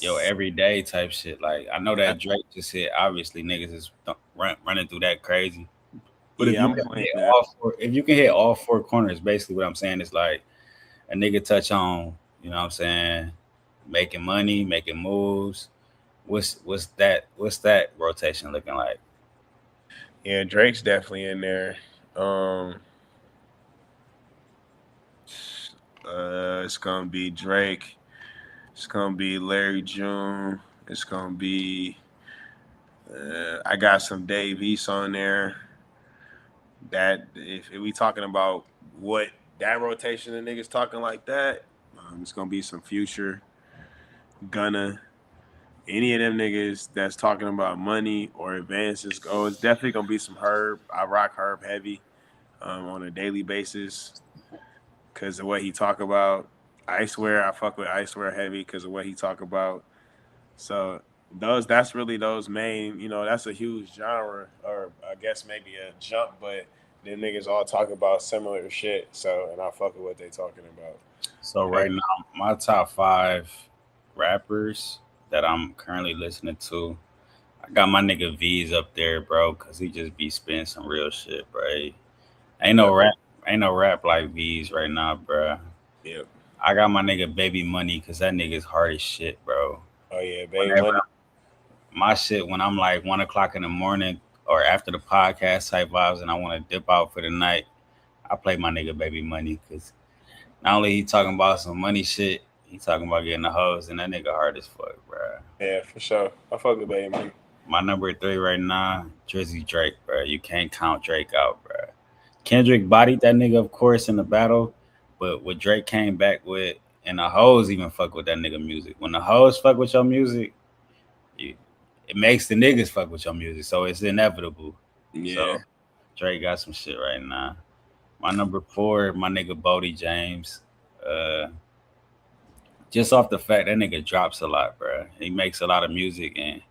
your everyday type shit? Like I know I, that Drake just hit. Obviously, niggas is running through that crazy. But if yeah, you I'm can playing hit that. if you can hit all four corners, basically what I'm saying is like a nigga touch on, you know what I'm saying, making money, making moves. What's that rotation looking like? Yeah, Drake's definitely in there. Um, it's gonna be Drake. It's gonna be Larry June. It's gonna be. I got some Dave East on there. That if we talking about what that rotation of niggas talking like that, it's gonna be some Future, Gunna, any of them niggas that's talking about money or advances. Oh, it's definitely gonna be some Herb. I rock Herb heavy on a daily basis because of what he talk about. I swear I fuck with I swear heavy because of what he talk about. So that's really those main, that's a huge genre, or I guess maybe a jump, but them niggas all talk about similar shit. So and I fuck with what they talking about. So right Heavy. now, my top five rappers that I'm currently listening to, I got my nigga V's up there, bro, cause he just be spitting some real shit, bro. Ain't no Yep. rap, ain't no rap like V's right now, bro. Yep. I got my nigga Baby Money, cause that nigga's hard as shit, bro. Oh yeah, baby Whenever money. my shit, when I'm like 1 o'clock in the morning or after the podcast type vibes, and I want to dip out for the night, I play my nigga Baby Money, cause Not only he talking about some money shit, he talking about getting the hoes, and that nigga hard as fuck, bro. Yeah, for sure. I fuck with Baby Money. My number three right now, Drizzy Drake, bro. You can't count Drake out, bro. Kendrick bodied that nigga, of course, in the battle, but what Drake came back with, and the hoes even fuck with that nigga music. When the hoes fuck with your music, you, it makes the niggas fuck with your music, so it's inevitable. So Yeah. Drake got some shit right now. My number four, my nigga Bodie James. Uh, just off the fact that nigga drops a lot, bro. He makes a lot of music and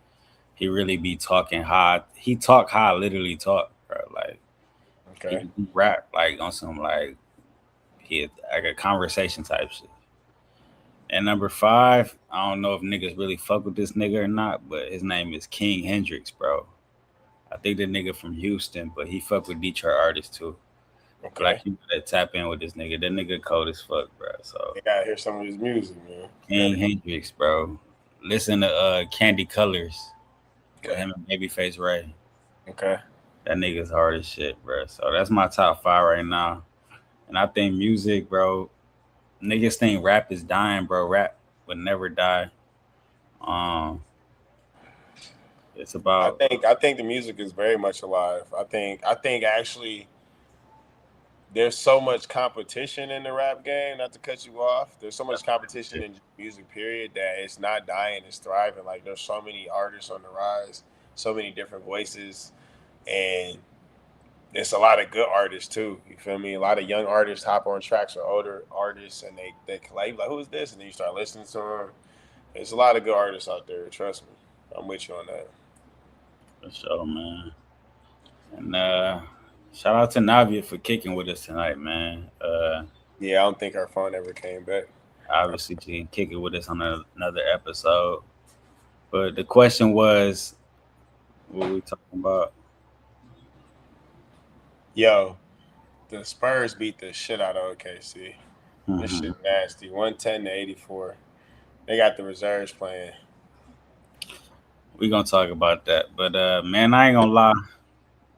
he really be talking high. He talk high, literally talk, bro. Like Okay. he rap like on some he like a conversation type shit. And number five, I don't know if niggas really fuck with this nigga or not, but his name is King Hendrix, bro. I think the nigga from Houston, but he fuck with Detroit artists too. Like Okay. you gotta tap in with this nigga. That nigga cold as fuck, bro. So I gotta hear some of his music, man. King Gotta. Hendrix, bro. Listen to Candy Colors with Okay. him and Babyface Ray. Okay. That nigga's hard as shit, bro. So that's my top five right now. And I think music, bro. Niggas think rap is dying, bro. Rap would never die. Um, it's I about think I think the music is very much alive. I think actually there's so much competition in the rap game. Not to cut you off, there's so much competition in music. Period. That it's not dying. It's thriving. Like there's so many artists on the rise, so many different voices, and it's a lot of good artists too. You feel me? A lot of young artists hop on tracks or older artists, and they collab like, who's this? And then you start listening to them. There's a lot of good artists out there. Trust me, I'm with you on that. for sure, man. And shout out to Navi for kicking with us tonight, man. Yeah, I don't think our phone ever came back. Obviously she can kick it with us on another episode. But the question was, what we talking about? Yo, the Spurs beat the shit out of OKC. This Mhm. shit nasty. 110-84. They got the reserves playing. We gonna talk about that. But man, I ain't gonna lie,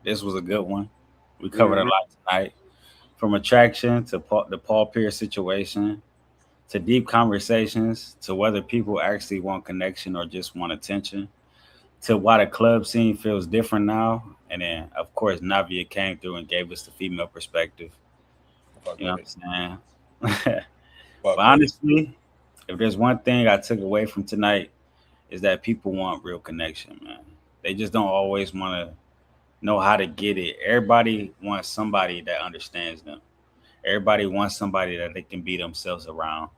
this was a good one. We covered a Mm-hmm. lot tonight, from attraction to the Paul Pierce situation, to deep conversations, to whether people actually want connection or just want attention, to why the club scene feels different now. And then, of course, Navia came through and gave us the female perspective. Fuck You know with it. what I'm saying? But Fuck with it. honestly, if there's one thing I took away from tonight, is that people want real connection, man. They just don't always want to know how to get it. Everybody wants somebody that understands them. Everybody wants somebody that they can be themselves around.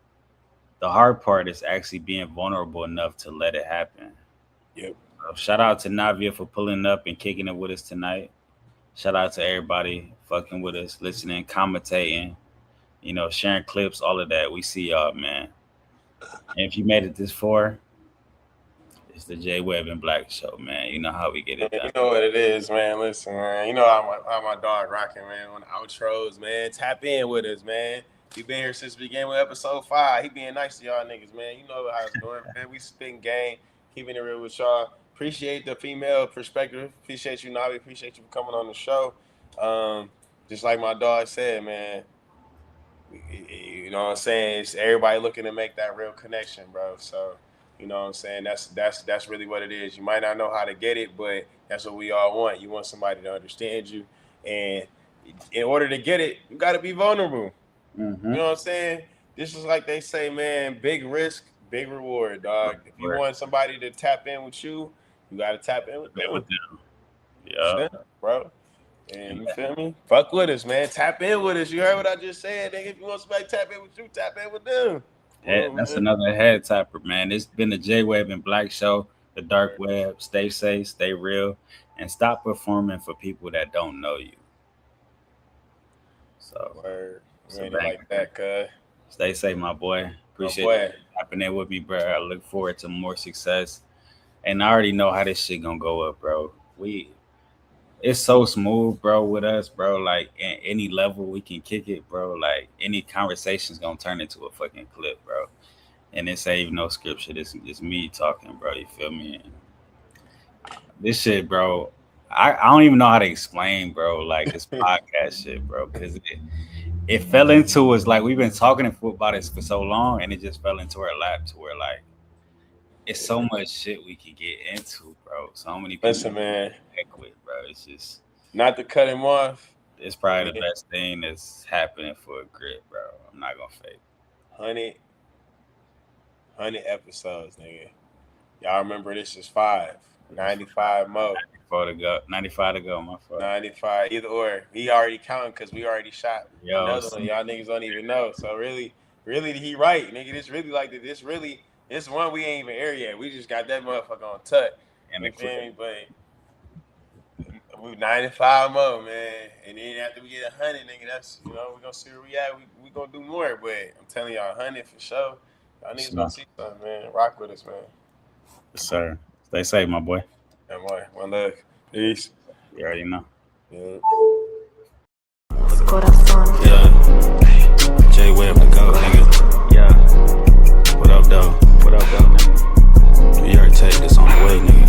The hard part is actually being vulnerable enough to let it happen. Yep. So shout out to Navia for pulling up and kicking it with us tonight. Shout out to everybody fucking with us, listening, commentating, sharing clips, all of that. We see y'all, man. And if you made it this far, it's the JWEBB and Black Show, man. You know how we get it Man, done. you know what it is, man. Listen, man. You know how my dog rocking, man. On the outros, man. Tap in with us, man. He been here since the beginning of episode 5. He being nice to y'all niggas, man. You know how it's going, man. We spitting game, keeping it real with y'all. Appreciate the female perspective. Appreciate you, Navi. Appreciate you for coming on the show. Um, just like my dog said, man. You know what I'm saying? It's everybody looking to make that real connection, bro. So, you know what I'm saying? That's really what it is. You might not know how to get it, but that's what we all want. You want somebody to understand you, and in order to get it, you got to be vulnerable. Mm-hmm. You know what I'm saying? This is like they say, man. Big risk, big reward, dog. If you want somebody to tap in with you, you got to tap in with them. Yeah. Simple, bro. And you feel me? Fuck with us, man. Tap in with us. You heard what I just said, nigga. If you want somebody to tap in with you, tap in with them. That's Man. another head tapper, man. It's been the JWEBB and Black Show, the dark web. Stay safe, stay real, and stop performing for people that don't know you. So, Word. it's a Ready banger. like that, cuz. Stay safe, my boy. My Appreciate boy. you tapping in with me, bro. I look forward to more success. And I already know how this shit gonna go up, bro. It's so smooth, bro, with us, bro. Like at any level we can kick it, bro. Like any conversation's gonna turn into a fucking clip, bro. And this ain't even no scripture. This is just me talking, bro. You feel me? And this shit, bro. I don't even know how to explain, bro. Like this podcast shit, bro, because it fell into us like we've been talking about this for so long, and it just fell into our lap to where like it's so much shit we can get into, bro. So many people Listen, man, to connect with, bro. It's just not to cut him off. it's probably Man, the best thing that's happening for Grit, bro. I'm not gonna fake. 100 episodes, nigga. Y'all remember this is 95 more. 94 to go, 95 to go. My fault. 95, either or. He already counting because we already shot Yo, another one. Y'all niggas don't even know. So really, he right, nigga. This really like this one we ain't even air yet. We just got that motherfucker on tuck. And You feel me? But we 95 more, man. And then after we get 100, nigga, that's we gonna see where we at. We gonna do more. But I'm telling y'all, 100 for sure. Y'all niggas gonna see something, man. Rock with us, man. Yes, sir. Stay safe, my boy. And one love. Peace. You already know. Yeah. Yeah. JWEBB the GOAT, nigga. Yeah. What up, though? What up, though, nigga? New York take this on the way, nigga.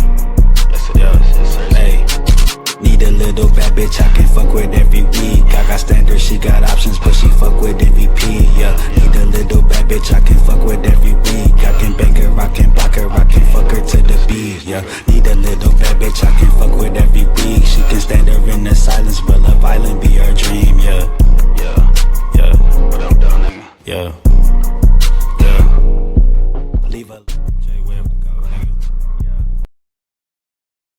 Yes, it does. Yes, sir. Hey. Need a little bad bitch I can fuck with every week. I got standards, she got options, but she fuck with MVP. Yeah, need a little bad bitch I can fuck with every week. I can bang her, I can block her, I can fuck her to the beat. Yeah, need a little bad bitch I can fuck with every week. She can stand her in the silence, but Love Island be her dream. Yeah.